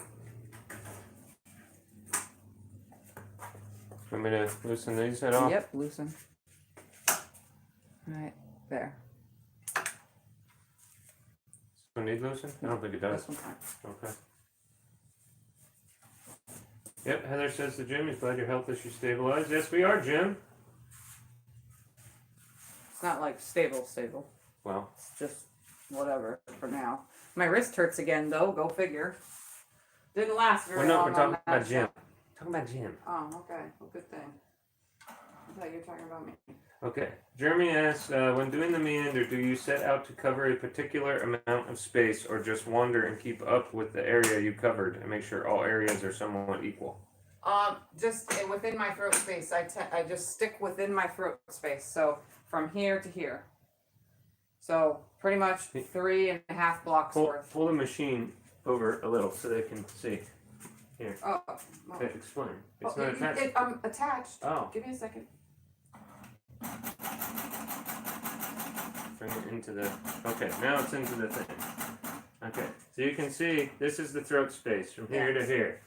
Want me to loosen these at all? Yep, loosen. Right there. This one need loosen? I don't think it does. This one's fine. Okay. Yep, Heather says to Jim, he's glad your health issue stabilized. Yes, we are, Jim. It's not like stable. Well, It's just whatever for now. My wrist hurts again though, go figure. Didn't last very well, no, long. we're talking on that about Jim. show. Talking about Jim. Oh, okay. Well, good thing. I thought you were talking about me. Okay. Jeremy asks, when doing the meander, do you set out to cover a particular amount of space or just wander and keep up with the area you covered and make sure all areas are somewhat equal? Just within my throat space. I just stick within my throat space. So from here to here. So pretty much 3.5 blocks worth. Pull the machine over a little so they can see. Here. Oh, well, Explain. It's not attached. Attached. Oh. Give me a second. Bring it into the. Okay, now it's into the thing. Okay, so you can see this is the throat space from here to here.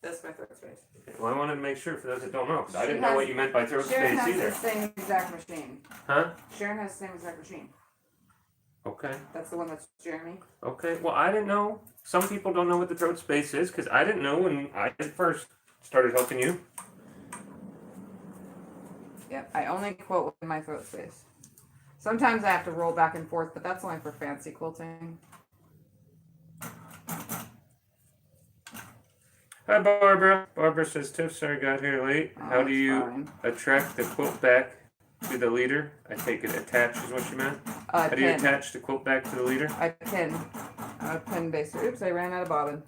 That's my throat space. Okay, well, I wanted to make sure for those that don't know, because I She didn't know has- what you meant by throat Sharon space has either. the same exact machine. Huh? Sharon has the same exact machine. Okay. That's the one that's Jeremy. Okay. Well, I didn't know. Some people don't know what the throat space is, because I didn't know when I first started helping you. Yep, I only quilt with my throat space. Sometimes I have to roll back and forth, but that's only for fancy quilting. Hi, Barbara. Barbara says, Tiff, sorry I got here late. Oh, How do it's you fine. attract the quilt back to the leader? I take it attach is what you meant? How do you Pin. attach the quilt back to the leader? I pin. I'm a pin baser. Oops, I ran out of bobbin.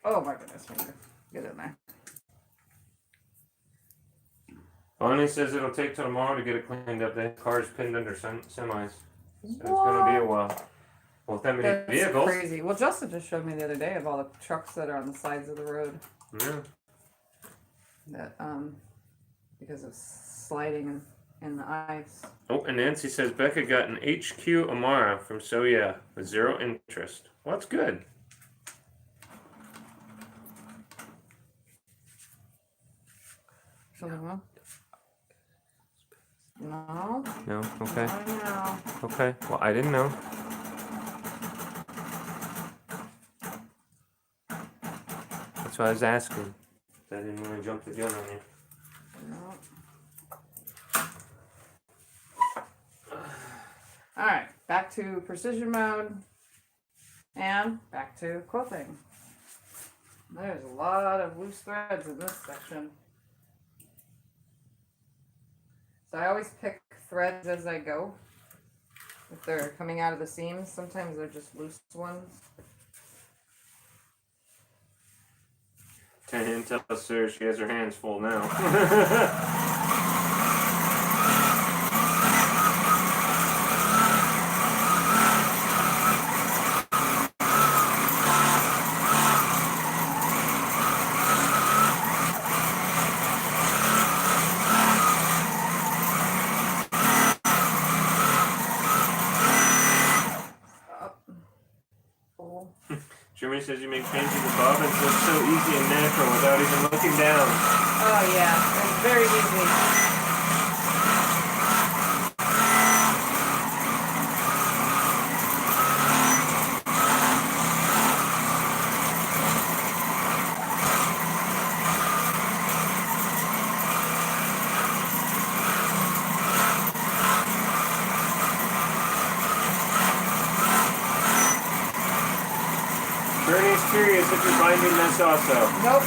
Oh my goodness, finger. Get in there. Bonnie says it'll take till tomorrow to get it cleaned up. The car's pinned under semis. So it's going to be a while. Well, with that many That's vehicles. crazy. Well, Justin just showed me the other day of all the trucks that are on the sides of the road. Yeah. That because of sliding in the ice. Oh, and Nancy says Becca got an HQ Amara from So Yeah with 0 interest. Well, that's good. Something wrong? No. No? Okay. I know. Okay. Well, I didn't know. That's why I was asking. I didn't want to jump the gun on you. No. All right, back to precision mode and back to quilting. There's a lot of loose threads in this section. So I always pick threads as I go. If they're coming out of the seams, sometimes they're just loose ones. Tan tells her she has her hands full now. Jeremy says you make changing the bobbins look so easy and natural without even looking down. Oh yeah, it's very easy. Bernie's curious if you're binding this also. Nope.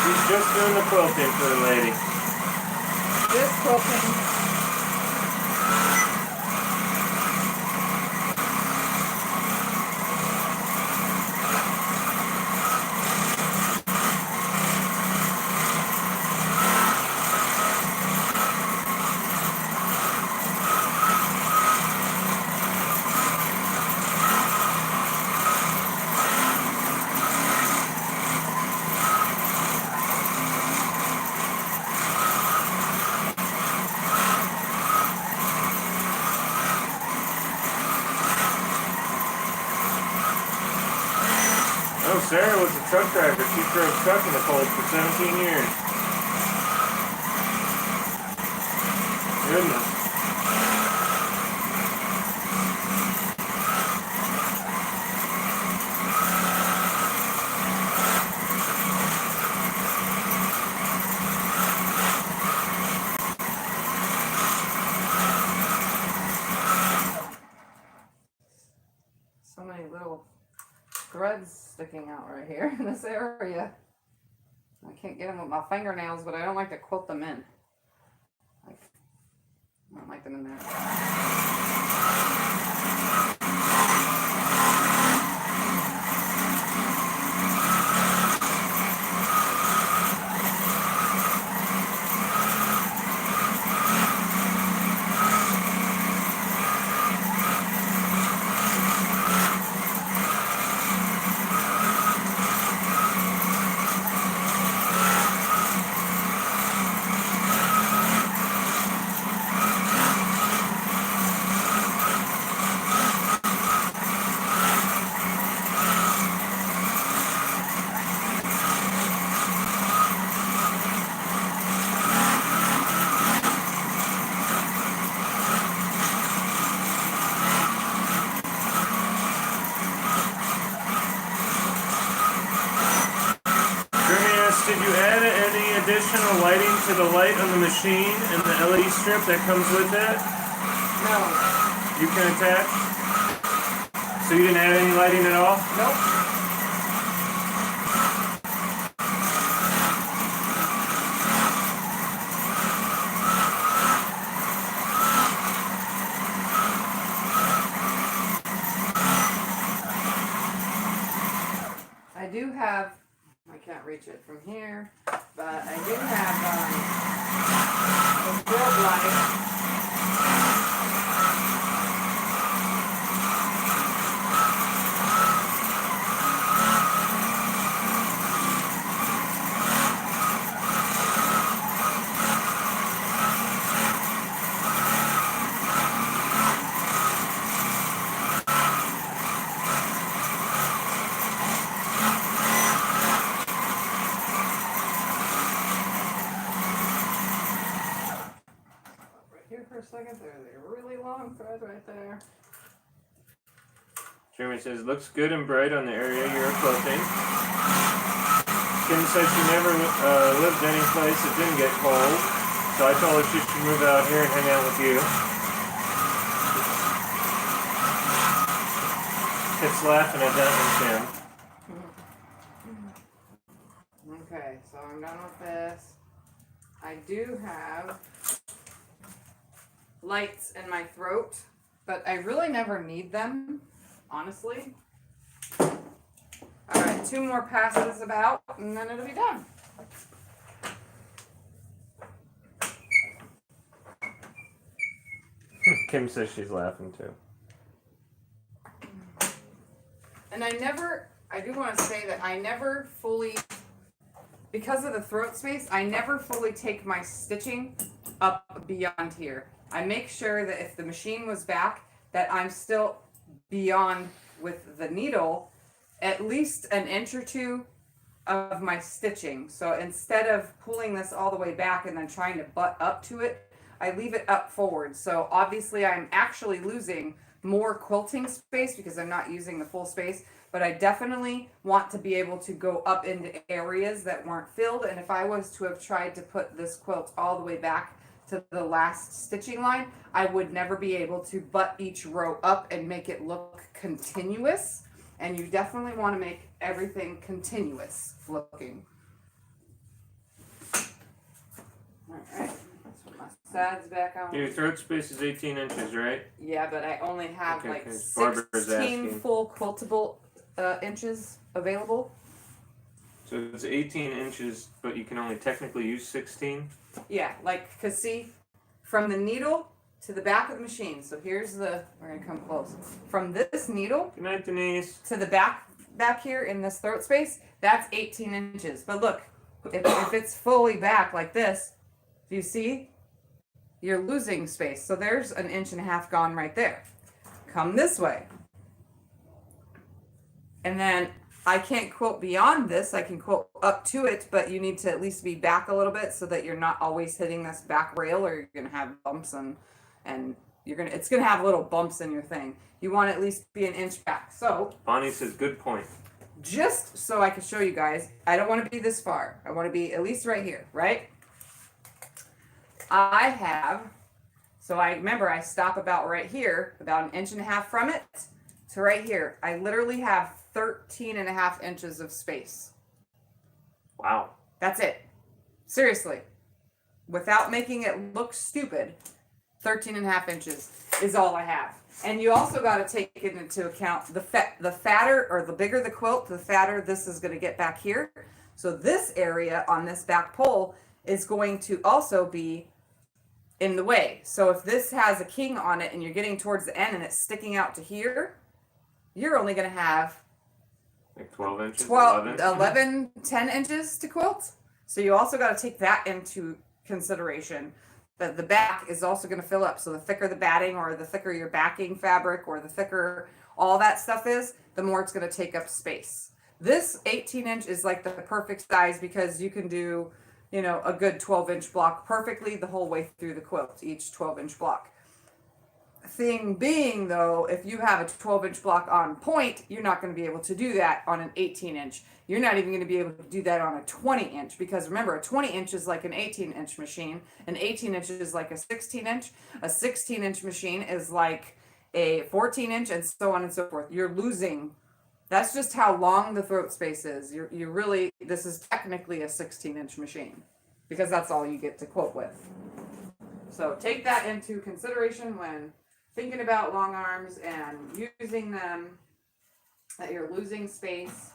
She's just doing the quilting for the lady. This quilting. Sarah was a truck driver. She drove truck in the cold for 17 years. Goodness. So many little threads sticking out right here in this area. I can't get them with my fingernails, but I don't like to quilt them in. I don't like them in there. Did you add any additional lighting to the light on the machine and the LED strip that comes with it? No. You can attach? So you didn't add any lighting at all? Nope. I do have, I can't reach it from here, but I do have a quilt light. For a second, there's a really long thread right there. Jeremy says, looks good and bright on the area you're quilting. Kim says she never lived any place that didn't get cold, so I told her she should move out here and hang out with you. It's laughing at that one, Kim. Okay, so I'm done with this. I do have lights in my throat, but I really never need them, honestly. Alright, 2 more passes about, and then it'll be done. Kim says she's laughing too. And I do want to say that I never fully, because of the throat space, I never fully take my stitching up beyond here. I make sure that if the machine was back, that I'm still beyond with the needle at least an inch or 2 of my stitching. So instead of pulling this all the way back and then trying to butt up to it, I leave it up forward. So obviously I'm actually losing more quilting space because I'm not using the full space, but I definitely want to be able to go up into areas that weren't filled. And if I was to have tried to put this quilt all the way back to the last stitching line, I would never be able to butt each row up and make it look continuous. And you definitely want to make everything continuous looking. All right, let's put my sides back on. Your throat space is 18 inches, right? Yeah, but I only have Okay, like 'cause 16 full quiltable inches available. So it's 18 inches, but you can only technically use 16? Yeah, like, cause see, from the needle to the back of the machine. So here's the, we're gonna come close. From this needle Good night, Denise. to the back here in this throat space, that's 18 inches. But look, if it's fully back like this, do you see? You're losing space. So there's an 1.5 inches gone right there. Come this way. And then I can't quilt beyond this. I can quilt up to it, but you need to at least be back a little bit so that you're not always hitting this back rail, or you're gonna have bumps and it's gonna have little bumps in your thing. You want to at least be an inch back. So Bonnie says, good point. just so I can show you guys, I don't want to be this far. I want to be at least right here, right? I remember I stop about right here, about 1.5 inches from it to right here. I literally have 13.5 inches of space. Wow. That's it. Seriously. Without making it look stupid, 13.5 inches is all I have. And you also got to take it into account the fatter, or the bigger the quilt, the fatter this is going to get back here. So this area on this back pole is going to also be in the way. So if this has a king on it and you're getting towards the end and it's sticking out to here, you're only going to have like 12 inches, 11, 10 inches to quilt. So you also got to take that into consideration. That the back is also going to fill up. So the thicker the batting, or the thicker your backing fabric, or the thicker all that stuff is, the more it's going to take up space. This 18-inch is like the perfect size because you can do, a good 12-inch block perfectly the whole way through the quilt, each 12-inch block. Thing being, though, if you have a 12-inch block on point, you're not going to be able to do that on an 18-inch. You're not even going to be able to do that on a 20-inch, because remember, a 20-inch is like an 18-inch machine. An 18-inch is like a 16-inch. A 16-inch machine is like a 14-inch, and so on and so forth. You're losing. That's just how long the throat space is. You really, this is technically a 16-inch machine, because that's all you get to quilt with. So take that into consideration when thinking about long arms and using them, that you're losing space,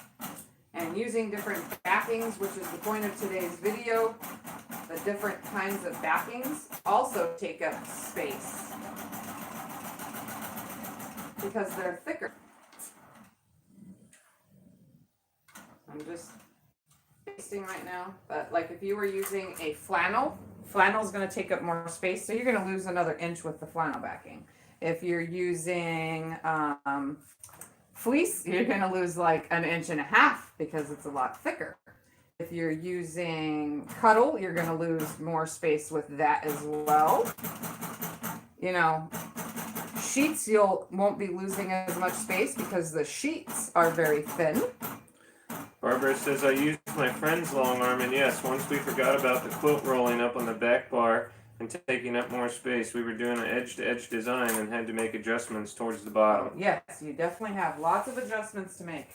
and using different backings, which is the point of today's video. The different kinds of backings also take up space because they're thicker. I'm just basting right now, but like if you were using a flannel is going to take up more space, so you're going to lose another inch with the flannel backing. If you're using fleece, you're going to lose like 1.5 inches because it's a lot thicker. If you're using cuddle, you're going to lose more space with that as well. Sheets, won't be losing as much space because the sheets are very thin. Barbara says, I used my friend's long arm, and yes, once we forgot about the quilt rolling up on the back bar and taking up more space, we were doing an edge-to-edge design and had to make adjustments towards the bottom. Yes, you definitely have lots of adjustments to make,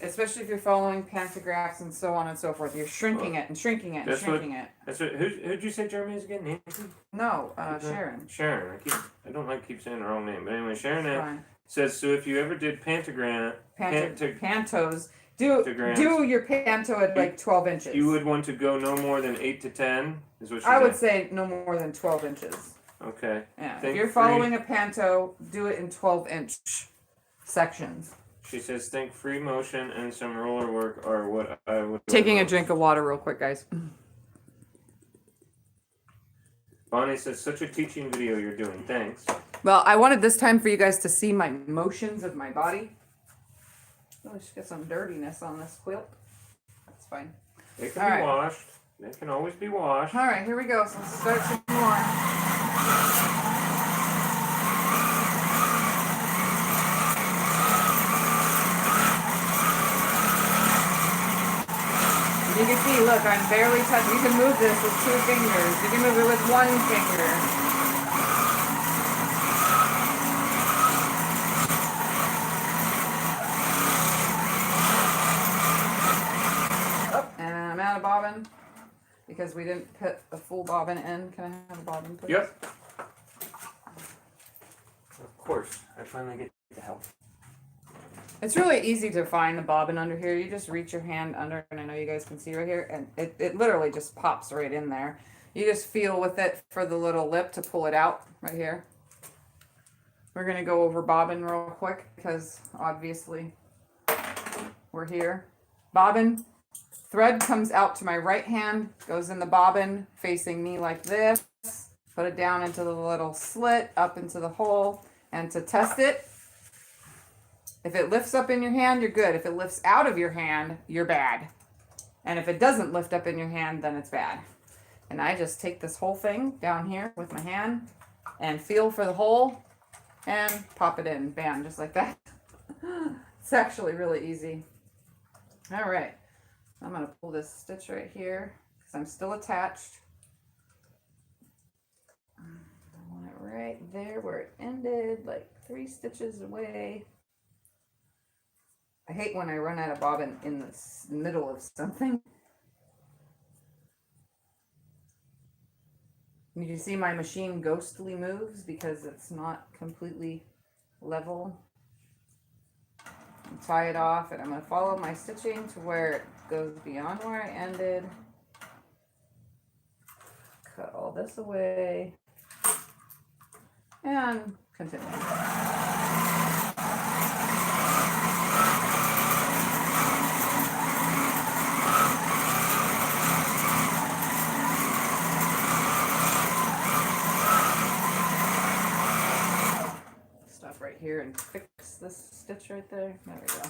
especially if you're following pantographs and so on and so forth. You're shrinking it and shrinking it and shrinking it. That's what. Who'd you say Jeremy is again? Nancy? No, Sharon. Sharon. I don't like keep saying the wrong name, but anyway, Sharon says, so if you ever did pantos. Do your panto at like 12 inches. You would want to go no more than 8 to 10, is what she said. I would say no more than 12 inches. Okay. Yeah. If you're following a panto, do it in 12-inch sections. She says, think free motion and some roller work are what I would. Taking a drink of water real quick, guys. Bonnie says, such a teaching video you're doing. Thanks. Well, I wanted this time for you guys to see my motions of my body. Oh, I should get some dirtiness on this quilt. That's fine. They can be washed. They can always be washed. All right, here we go. So let's start some more. You can see, look, I'm barely touching. You can move this with 2 fingers. You can move it with 1 finger. Bobbin, because we didn't put a full bobbin in. Can I have a bobbin, please? Yep. Of course. I finally get to help. It's really easy to find the bobbin under here. You just reach your hand under, and I know you guys can see right here, and it literally just pops right in there. You just feel with it for the little lip to pull it out right here. We're going to go over bobbin real quick because obviously we're here. Bobbin. Thread comes out to my right hand, goes in the bobbin, facing me like this. Put it down into the little slit, up into the hole. And to test it, If it lifts up in your hand, you're good. If it lifts out of your hand, you're bad. And if it doesn't lift up in your hand, then it's bad. And I just take this whole thing down here with my hand and feel for the hole and pop it in. Bam, just like that. It's actually really easy. All right, I'm gonna pull this stitch right here because I'm still attached. I want it right there where it ended, like 3 stitches away. I hate when I run out of bobbin in the middle of something. You can see my machine ghostly moves because it's not completely level. Tie it off, and I'm going to follow my stitching to where it goes beyond where I ended. Cut all this away and continue. Stop right here and fix this stitch right there. There we go.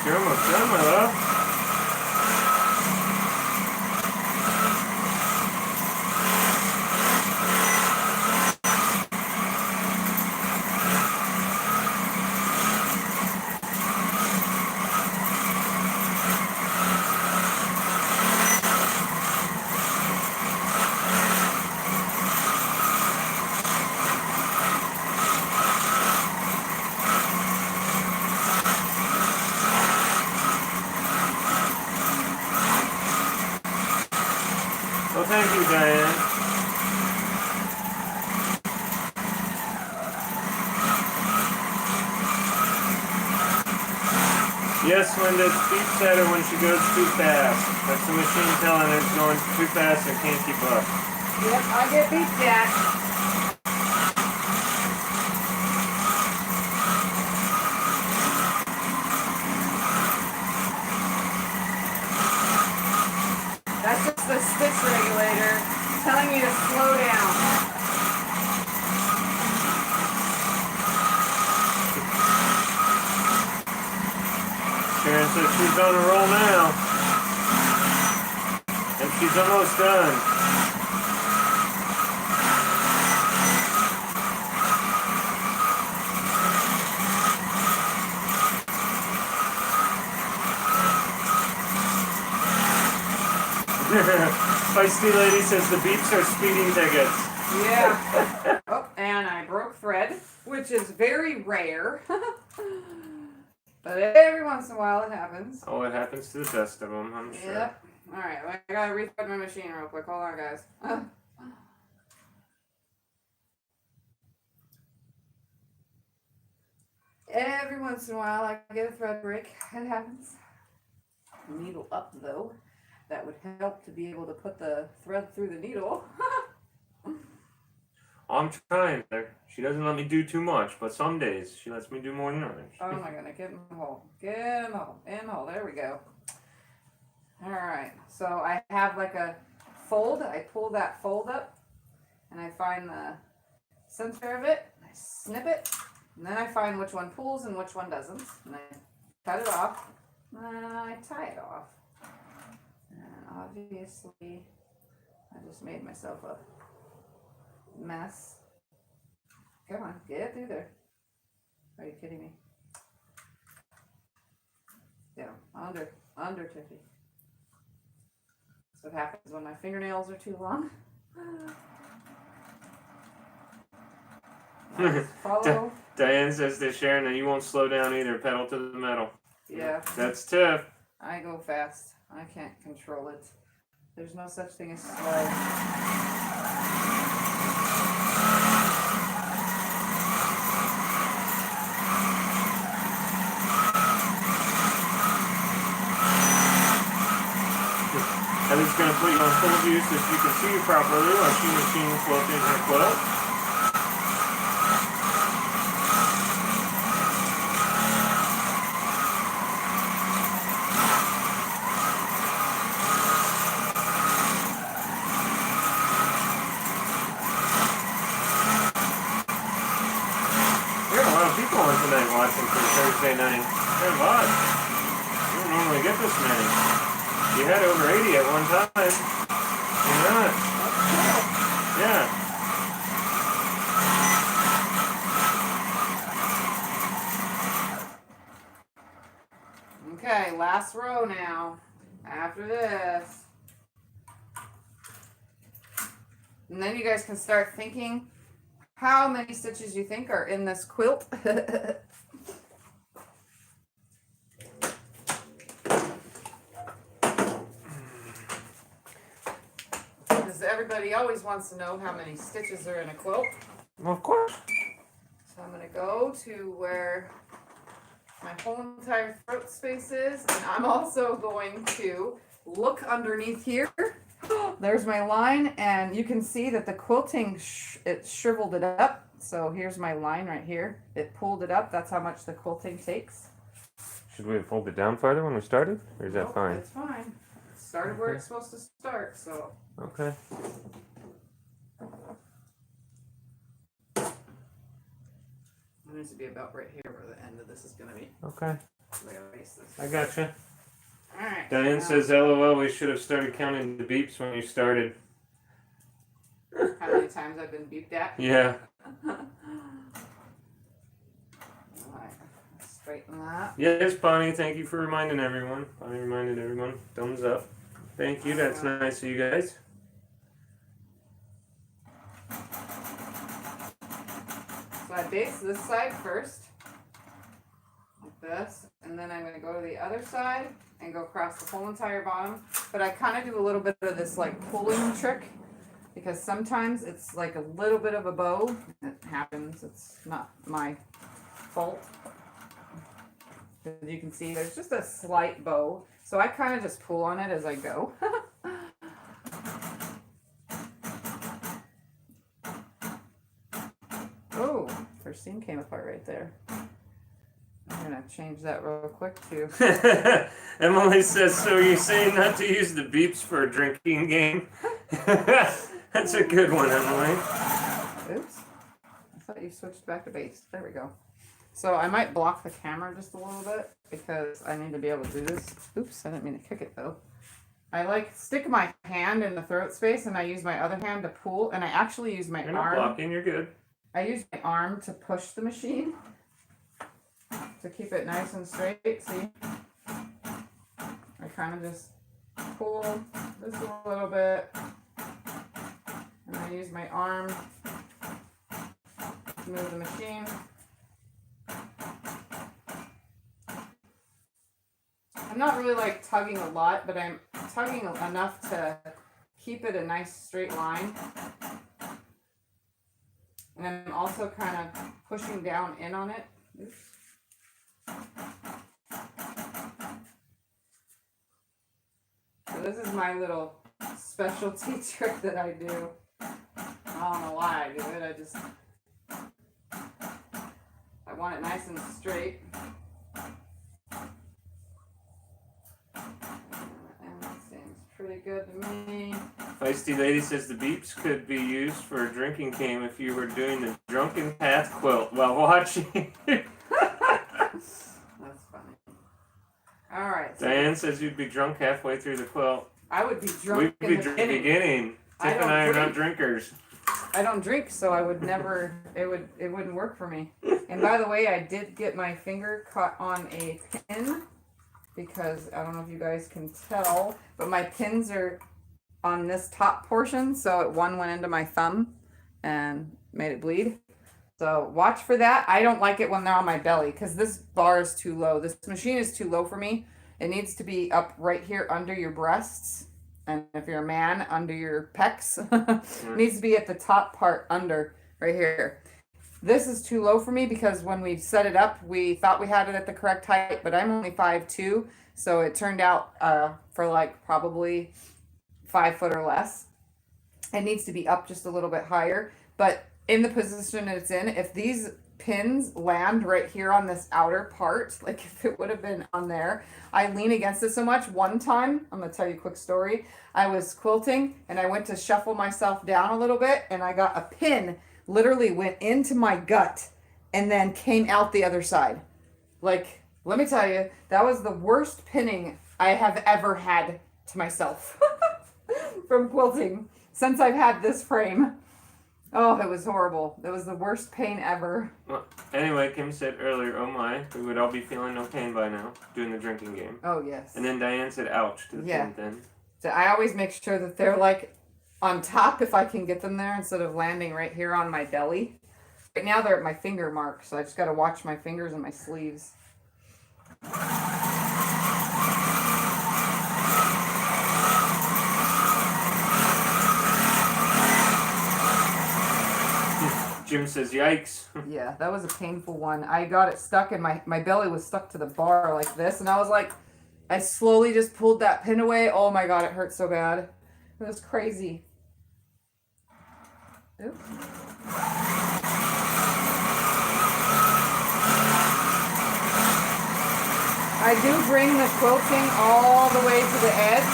You're almost done, my love. Well, thank you, Diane. Yes, Linda, it beeps at her when she goes too fast. That's the machine telling her it's going too fast and can't keep up. Yep, I get beeped at. That's just the stitch regulator telling you to slow down. Sharon says she's on a roll now. And she's almost done. Feisty Lady says the beeps are speeding tickets. Yeah. Oh, and I broke thread, which is very rare. But every once in a while it happens. Oh, it happens to the best of them, I'm sure. Yep. Alright, well, I gotta rethread my machine real quick. Hold on, guys. Every once in a while I get a thread break. It happens. Needle up, though. That would help to be able to put the thread through the needle. I'm trying there. She doesn't let me do too much, but some days she lets me do more than others. Oh my goodness, get in the hole. Get in the hole. In the hole. There we go. Alright, so I have like a fold. I pull that fold up and I find the center of it. I snip it. And then I find which one pulls and which one doesn't. And I cut it off. And then I tie it off. And obviously, I just made myself a mess. Come on, get through there. Are you kidding me? Yeah, under, Tiffy. That's what happens when my fingernails are too long. Nice. Follow. Diane says to Sharon that you won't slow down either. Pedal to the metal. Yeah. That's tough. I go fast. I can't control it. There's no such thing as slow. And it's going to put you on full view so you can see properly while she machines quilting her quilt. There are a lot of people on tonight watching for Thursday night. There are a lot. You don't normally get this many. You had over 80 at one time. You're not. Yeah. Okay, last row now. After this. And then you guys can start thinking how many stitches you think are in this quilt. Everybody always wants to know how many stitches are in a quilt. Well, of course. So I'm going to go to where my whole entire throat space is, and I'm also going to look underneath here. There's my line, and you can see that the quilting, it shriveled it up. So here's my line right here. It pulled it up. That's how much the quilting takes. Should we have folded down farther when we started? Or is that fine? It's fine. It started where it's supposed to start, so. Okay. It needs to be about right here where the end of this is going to be. Okay. So I gotta base this. I gotcha. Alright. Diane says, LOL, we should have started counting the beeps when you started. How many times I've been beeped at? Yeah. Alright, straighten that. Yes, Bonnie, thank you for reminding everyone. Bonnie reminded everyone. Thumbs up. Thank you, that's nice of you guys. So I base this side first, like this, and then I'm going to go to the other side and go across the whole entire bottom. But I kind of do a little bit of this like pulling trick, because sometimes it's like a little bit of a bow. It happens, it's not my fault. As you can see, there's just a slight bow. So I kind of just pull on it as I go. Oh, first seam came apart right there. I'm gonna change that real quick too. Emily says, so you're saying not to use the beeps for a drinking game? That's a good one, Emily. Oops. I thought you switched back to Baste. There we go. So I might block the camera just a little bit because I need to be able to do this. Oops, I didn't mean to kick it though. I like stick my hand in the throat space and I use my other hand to pull, and I actually use my You're not arm. blocking, you're good. I use my arm to push the machine to keep it nice and straight. See? I kind of just pull just a little bit, and I use my arm to move the machine. I'm not really like tugging a lot, but I'm tugging enough to keep it a nice straight line. And I'm also kind of pushing down in on it. Oops. So this is my little specialty trick that I do. I don't know why I do it. I want it nice and straight. And that seems pretty good to me. Feisty Lady says the beeps could be used for a drinking game if you were doing the drunken path quilt while watching. That's funny. All right. So Diane says you'd be drunk halfway through the quilt. I would be drunk We'd be drunk in the beginning. Tiff and I are not drinkers. I don't drink, so I would never. It wouldn't work for me. And by the way, I did get my finger caught on a pin because I don't know if you guys can tell, but my pins are on this top portion, so one went into my thumb and made it bleed. So watch for that. I don't like it when they're on my belly because this bar is too low. This machine is too low for me. It needs to be up right here under your breasts. And if you're a man, under your pecs. It needs to be at the top part under, right here. This is too low for me because when we set it up, we thought we had it at the correct height, but I'm only 5'2", so it turned out for like probably 5 foot or less. It needs to be up just a little bit higher, but in the position it's in, if these pins land right here on this outer part, like if it would have been on there, I lean against it so much. One time, I'm gonna tell you a quick story. I was quilting and I went to shuffle myself down a little bit and I got a pin, literally went into my gut and then came out the other side. Like, let me tell you, that was the worst pinning I have ever had to myself from quilting since I've had this frame. Oh, it was horrible. It was the worst pain ever. Well, anyway, Kim said earlier, oh my, we would all be feeling no pain by now, doing the drinking game. Oh, yes. And then Diane said ouch to the Yeah. pin then. So I always make sure that they're like on top if I can get them there instead of landing right here on my belly. Right now they're at my finger mark, so I just got to watch my fingers and my sleeves. Jim says, yikes. Yeah, that was a painful one. I got it stuck and my belly was stuck to the bar like this. And I was like, I slowly just pulled that pin away. Oh my God, it hurt so bad. It was crazy. Oops. I do bring the quilting all the way to the edge.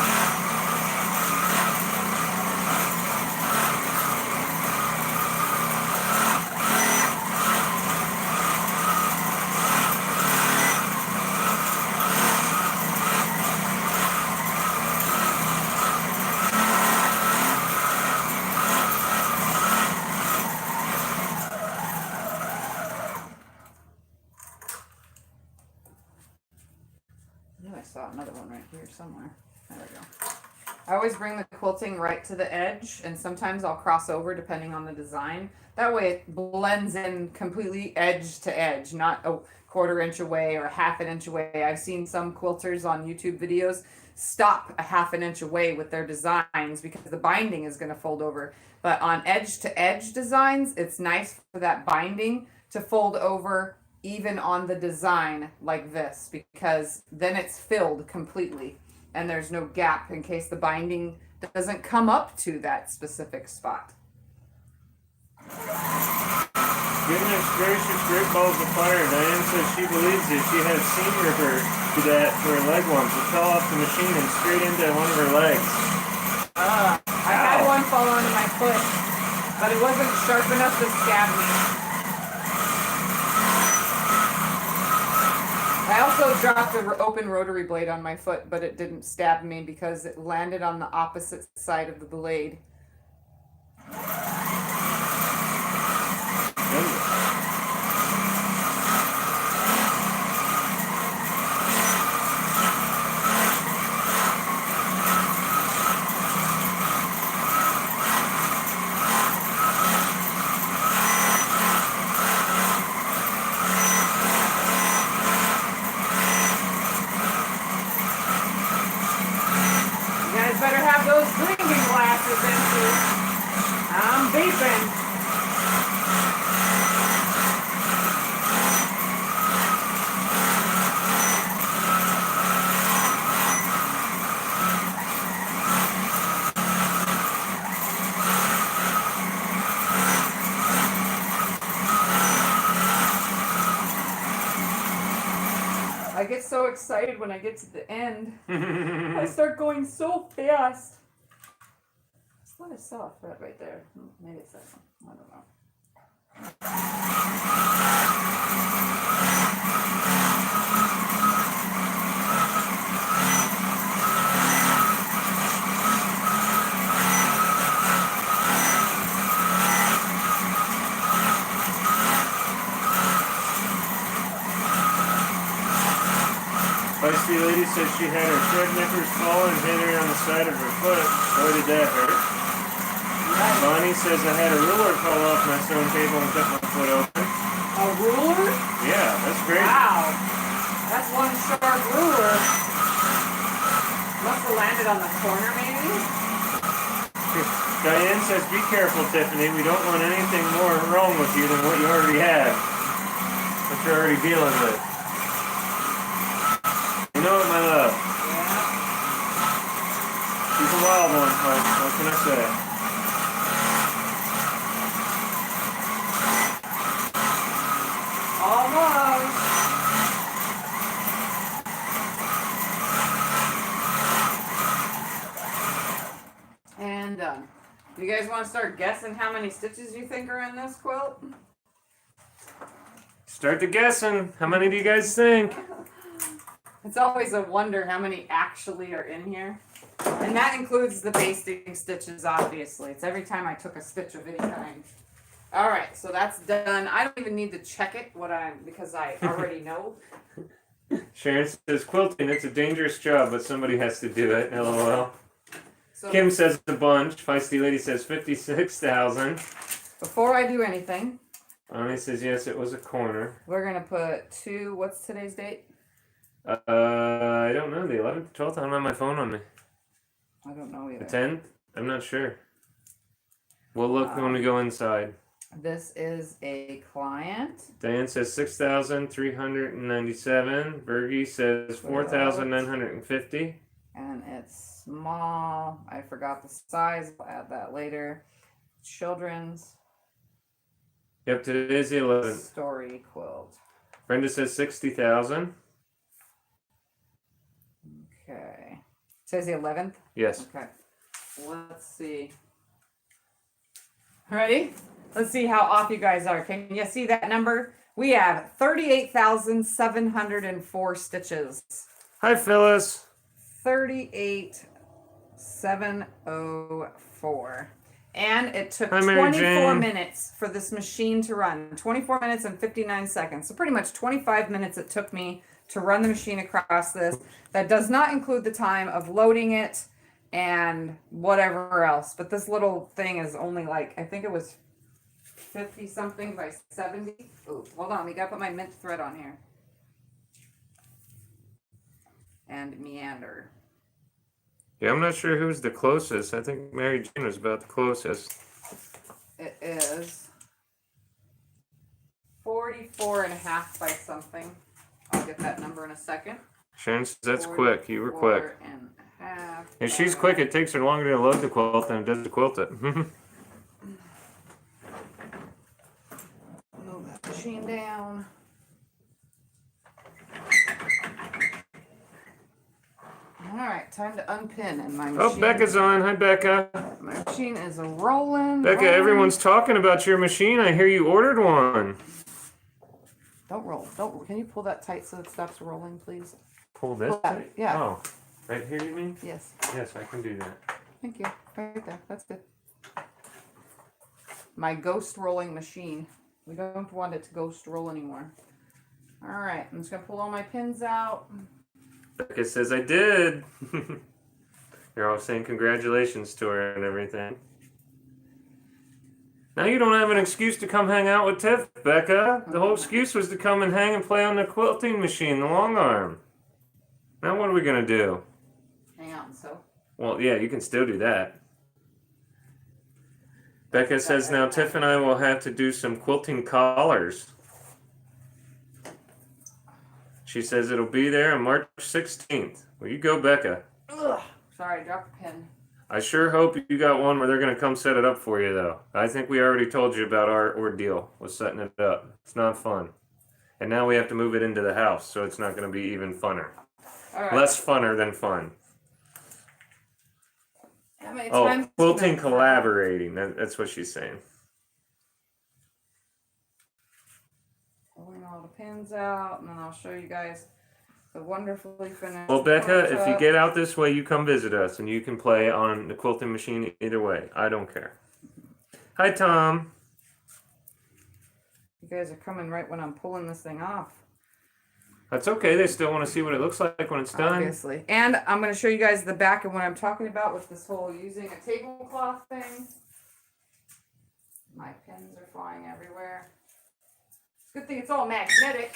I saw another one right here somewhere. There we go. I always bring the quilting right to the edge, and sometimes I'll cross over depending on the design. That way it blends in completely edge to edge, not a 1/4 inch away or 1/2 inch away. I've seen some quilters on YouTube videos stop a 1/2 inch away with their designs because the binding is going to fold over. But on edge to edge designs, it's nice for that binding to fold over even on the design like this, because then it's filled completely and there's no gap in case the binding doesn't come up to that specific spot. Goodness gracious, great balls of fire. Diane says she believes it. She has seen her do that to her leg once. It fell off the machine and straight into one of her legs. I had one fall onto my foot, but it wasn't sharp enough to stab me. I also dropped an open rotary blade on my foot, but it didn't stab me because it landed on the opposite side of the blade. Better have those drinking glasses into. I'm beeping. I get so excited when I get to the end. I start going so fast. I thought I saw a thread right there. Maybe it's that one. I don't know. Feisty Lady says she had her thread nippers fall and hit her on the side of her foot. Boy, did that hurt. Bonnie says I had a ruler fall off my sewing table and cut my foot open. A ruler? Yeah, that's great. Wow. That's one sharp ruler. Must have landed on the corner, maybe? Diane says, be careful, Tiffany. We don't want anything more wrong with you than what you already have. What you're already dealing with. You know it, my love. Yeah. She's a wild one, what can I say? Almost. And done. You guys want to start guessing how many stitches you think are in this quilt? Start the guessing. How many do you guys think? It's always a wonder how many actually are in here. And that includes the basting stitches, obviously. It's every time I took a stitch of any kind. All right, so that's done. I don't even need to check it because I already know. Sharon says, quilting, it's a dangerous job, but somebody has to do it. LOL. So Kim says a bunch. Feisty Lady says 56,000. before I do anything, Bonnie says, yes, it was a corner. we're going to put what's today's date? I don't know. The 11th, 12th? I don't have my phone on me. I don't know either. The 10th? I'm not sure. We'll look when we go inside. This is a client. Diane says 6,397. Bergie says 4,950. And it's small. I forgot the size. I'll add that later. Children's Yep, today's the 11th. story quilt. Brenda says 60,000. Okay. Says the 11th? Yes. Okay. Let's see. Ready? Let's see how off you guys are. Can you see that number? We have 38,704 stitches. Hi, Phyllis. 38,704. And it took Hi, Mary 24 Jane. minutes for this machine to run. 24 minutes and 59 seconds. So pretty much 25 minutes it took me to run the machine across this. That does not include the time of loading it and whatever else. But this little thing is only like, I think it was 50 something by 70. Ooh, hold on, we gotta put my mint thread on here. And meander. Yeah, I'm not sure who's the closest. I think Mary Jane was about the closest. It is 44 and a half by something. I'll get that number in a second. Sharon says that's quick. You were quick. 44 and a half. If she's quick, it takes her longer to load the quilt than it does to quilt it. Move that machine down. All right, time to unpin and my machine. Oh, Becca's on. Hi, Becca. My machine is rolling. Becca, rolling. everyone's talking about your machine. I hear you ordered one. Don't roll. Don't. Can you pull that tight so it stops rolling, please? Pull this? Pull that, tight? yeah. Oh, right here you mean? Yes. Yes, I can do that. Thank you. Right there. That's good. My ghost rolling machine. We don't want it to ghost roll anymore. All right. I'm just going to pull all my pins out. Becca says I did. You're all saying congratulations to her and everything. Now you don't have an excuse to come hang out with Tiff, Becca. The whole excuse was to come and hang and play on the quilting machine, the Longarm. Now what are we going to do? Hang on. So. Well, yeah, you can still do that. Becca says now Tiff and I will have to do some quilting collars. She says it'll be there on March 16th. Well, you go, Becca. Ugh. Sorry, I dropped the pin. I sure hope you got one where they're going to come set it up for you, though. I think we already told you about our ordeal with setting it up. It's not fun. And now we have to move it into the house, so it's not going to be even funner. All right. Less funner than fun. How many Oh, times? quilting collaborating. That's what she's saying. Pulling all the pins out, and then I'll show you guys the wonderfully finished. Well, Becca, if you quilt. get out this way, you come visit us, and you can play on the quilting machine either way. I don't care. Hi, Tom. You guys are coming right when I'm pulling this thing off. That's okay. They still want to see what it looks like when it's done. Obviously. And I'm going to show you guys the back of what I'm talking about with this whole using a tablecloth thing. My pins are flying everywhere. Good thing it's all magnetic.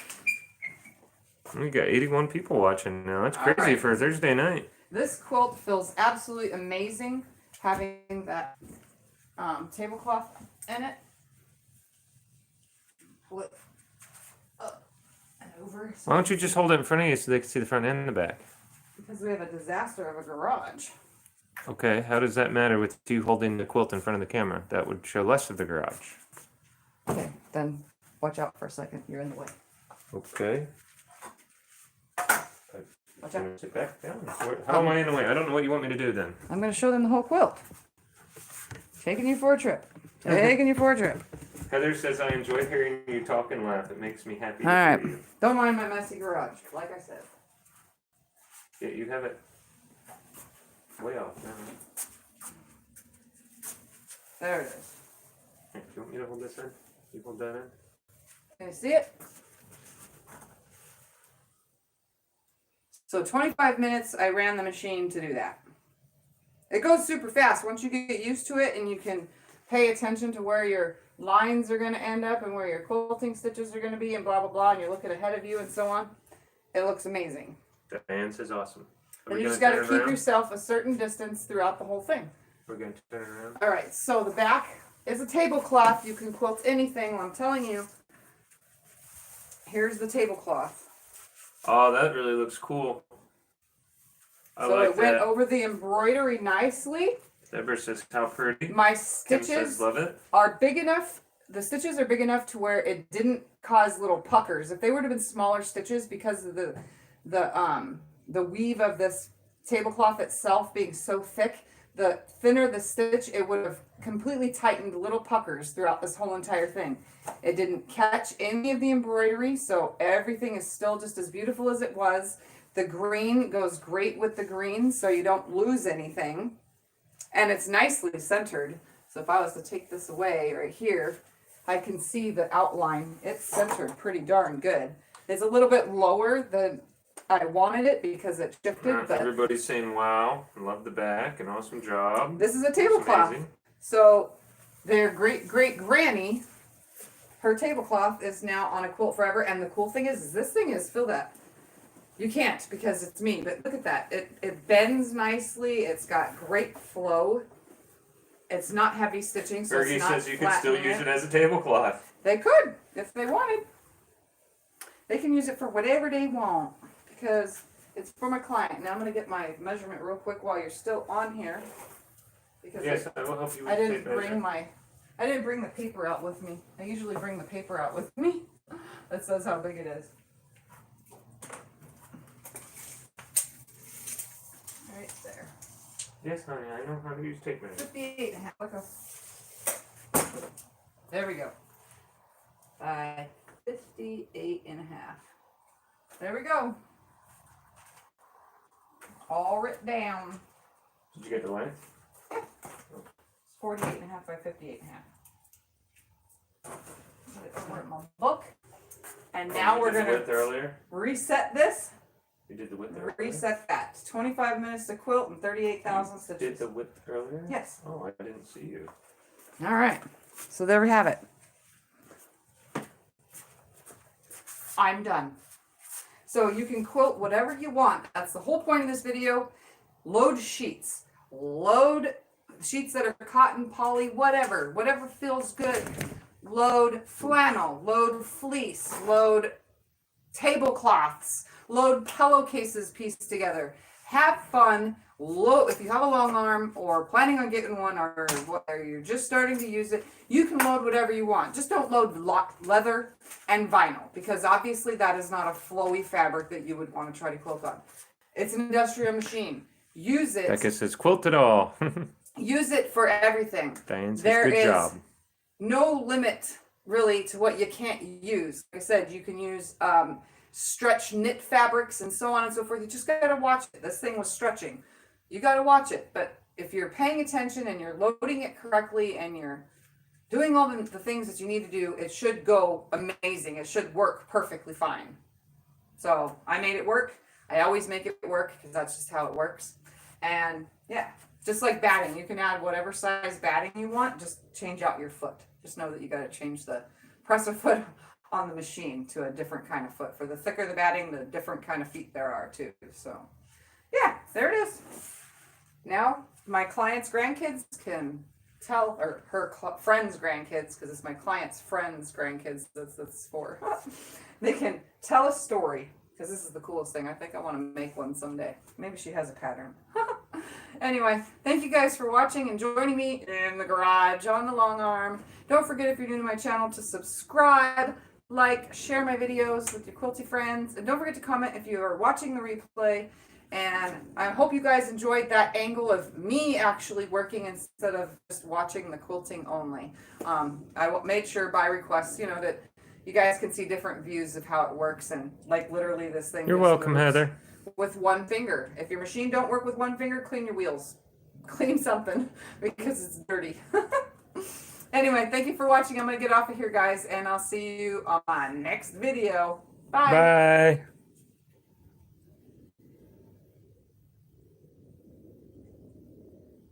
We got 81 people watching now. That's crazy Alright. for a Thursday night. This quilt feels absolutely amazing having that tablecloth in it. Pull it up and over. Why don't you just hold it in front of you so they can see the front and the back? Because we have a disaster of a garage. Okay, how does that matter with you holding the quilt in front of the camera? That would show less of the garage. Okay, then watch out for a second. You're in the way. Okay. Watch out. Sit back down. How am I in the way? I don't know what you want me to do then. I'm going to show them the whole quilt. Taking you for a trip. Taking you for a trip. Heather says, I enjoy hearing you talk and laugh. It makes me happy to All right. hear you. Don't mind my messy garage, like I said. Yeah, you have it way off now. There it is. Here, do you want me to hold this in? You hold that in? Can you see it? So 25 minutes, I ran the machine to do that. It goes super fast once you get used to it and you can pay attention to where your lines are going to end up and where your quilting stitches are going to be and blah, blah, blah, and you're looking ahead of you and so on. It looks amazing. Diane says awesome. And you just got to keep yourself a certain distance throughout the whole thing. We're going to turn it around. All right, so the back is a tablecloth. You can quilt anything. I'm telling you. Here's the tablecloth. Oh, that really looks cool. I So like it went that. over the embroidery nicely. Deborah says, how pretty. My Kim stitches says, love it. are big enough. The stitches are big enough to where it didn't cause little puckers. If they would have been smaller stitches because of the weave of this tablecloth itself being so thick, the thinner the stitch, it would have completely tightened little puckers throughout this whole entire thing. It didn't catch any of the embroidery, so everything is still just as beautiful as it was. The green goes great with the green, so you don't lose anything. And it's nicely centered. So if I was to take this away right here, I can see the outline. It's centered pretty darn good. It's a little bit lower than I wanted it because it shifted, but Everybody's saying, wow, love the back, an awesome job. this is a Looks tablecloth. amazing. So their great granny, her tablecloth is now on a quilt forever. And the cool thing is this thing is feel that. You can't because it's me, but look at that. It bends nicely. It's got great flow. It's not heavy stitching, so Fergie it's not says you can still flattening use it as a tablecloth. They could if they wanted. They can use it for whatever they want because it's for my client. Now I'm going to get my measurement real quick while you're still on here. Because Yes, I will help you with I the didn't tape measure. I didn't bring the paper out with me. I usually bring the paper out with me that says how big it is. Right there. Yes, honey, I know how to use tape measure. 58 and a half. Look up. There we go. 58 and a half. There we go. All written down. Did you get the length? It's 48 and a half by 58 and a half. It's in my book. And now we're You did the going width to earlier? reset this. You did the width earlier? Reset that. 25 minutes to quilt and 38,000 Did stitches. the width earlier? Yes. Oh, I didn't see you. All right. So there we have it. I'm done. So you can quilt whatever you want. That's the whole point of this video. Load sheets. Load sheets that are cotton, poly, whatever. Whatever feels good. Load flannel. Load fleece. Load tablecloths. Load pillowcases pieced together. Have fun. Load, if you have a long arm or planning on getting one or you're just starting to use it, you can load whatever you want. Just don't load leather and vinyl because obviously that is not a flowy fabric that you would want to try to quilt on. It's an industrial machine. Use it. Becca says, quilt it all. Use it for everything. Diane says, There good is job. no limit really to what you can't use. Like I said, you can use stretch knit fabrics and so on and so forth. You just got to watch it. This thing was stretching. You got to watch it. But if you're paying attention and you're loading it correctly and you're doing all the things that you need to do, it should go amazing. It should work perfectly fine. So I made it work. I always make it work because that's just how it works. And yeah, just like batting, you can add whatever size batting you want, just change out your foot. Just know that you got to change the presser foot on the machine to a different kind of foot. For the thicker the batting, the different kind of feet there are too. So yeah, there it is. Now my client's grandkids can tell, or her friends' grandkids, because it's my client's friends' grandkids that's for. They can tell a story, because this is the coolest thing. I think I want to make one someday. Maybe she has a pattern. Anyway, thank you guys for watching and joining me in the garage on the long arm. Don't forget, if you're new to my channel, to subscribe, like, share my videos with your quilty friends, and don't forget to comment if you are watching the replay. And I hope you guys enjoyed that angle of me actually working instead of just watching the quilting only. I made sure by request, you know, that you guys can see different views of how it works, and like literally this thing. You're welcome, Heather. With one finger. If your machine don't work with one finger, clean your wheels. Clean something because it's dirty. Anyway, thank you for watching. I'm going to get off of here, guys, and I'll see you on my next video. Bye. Bye.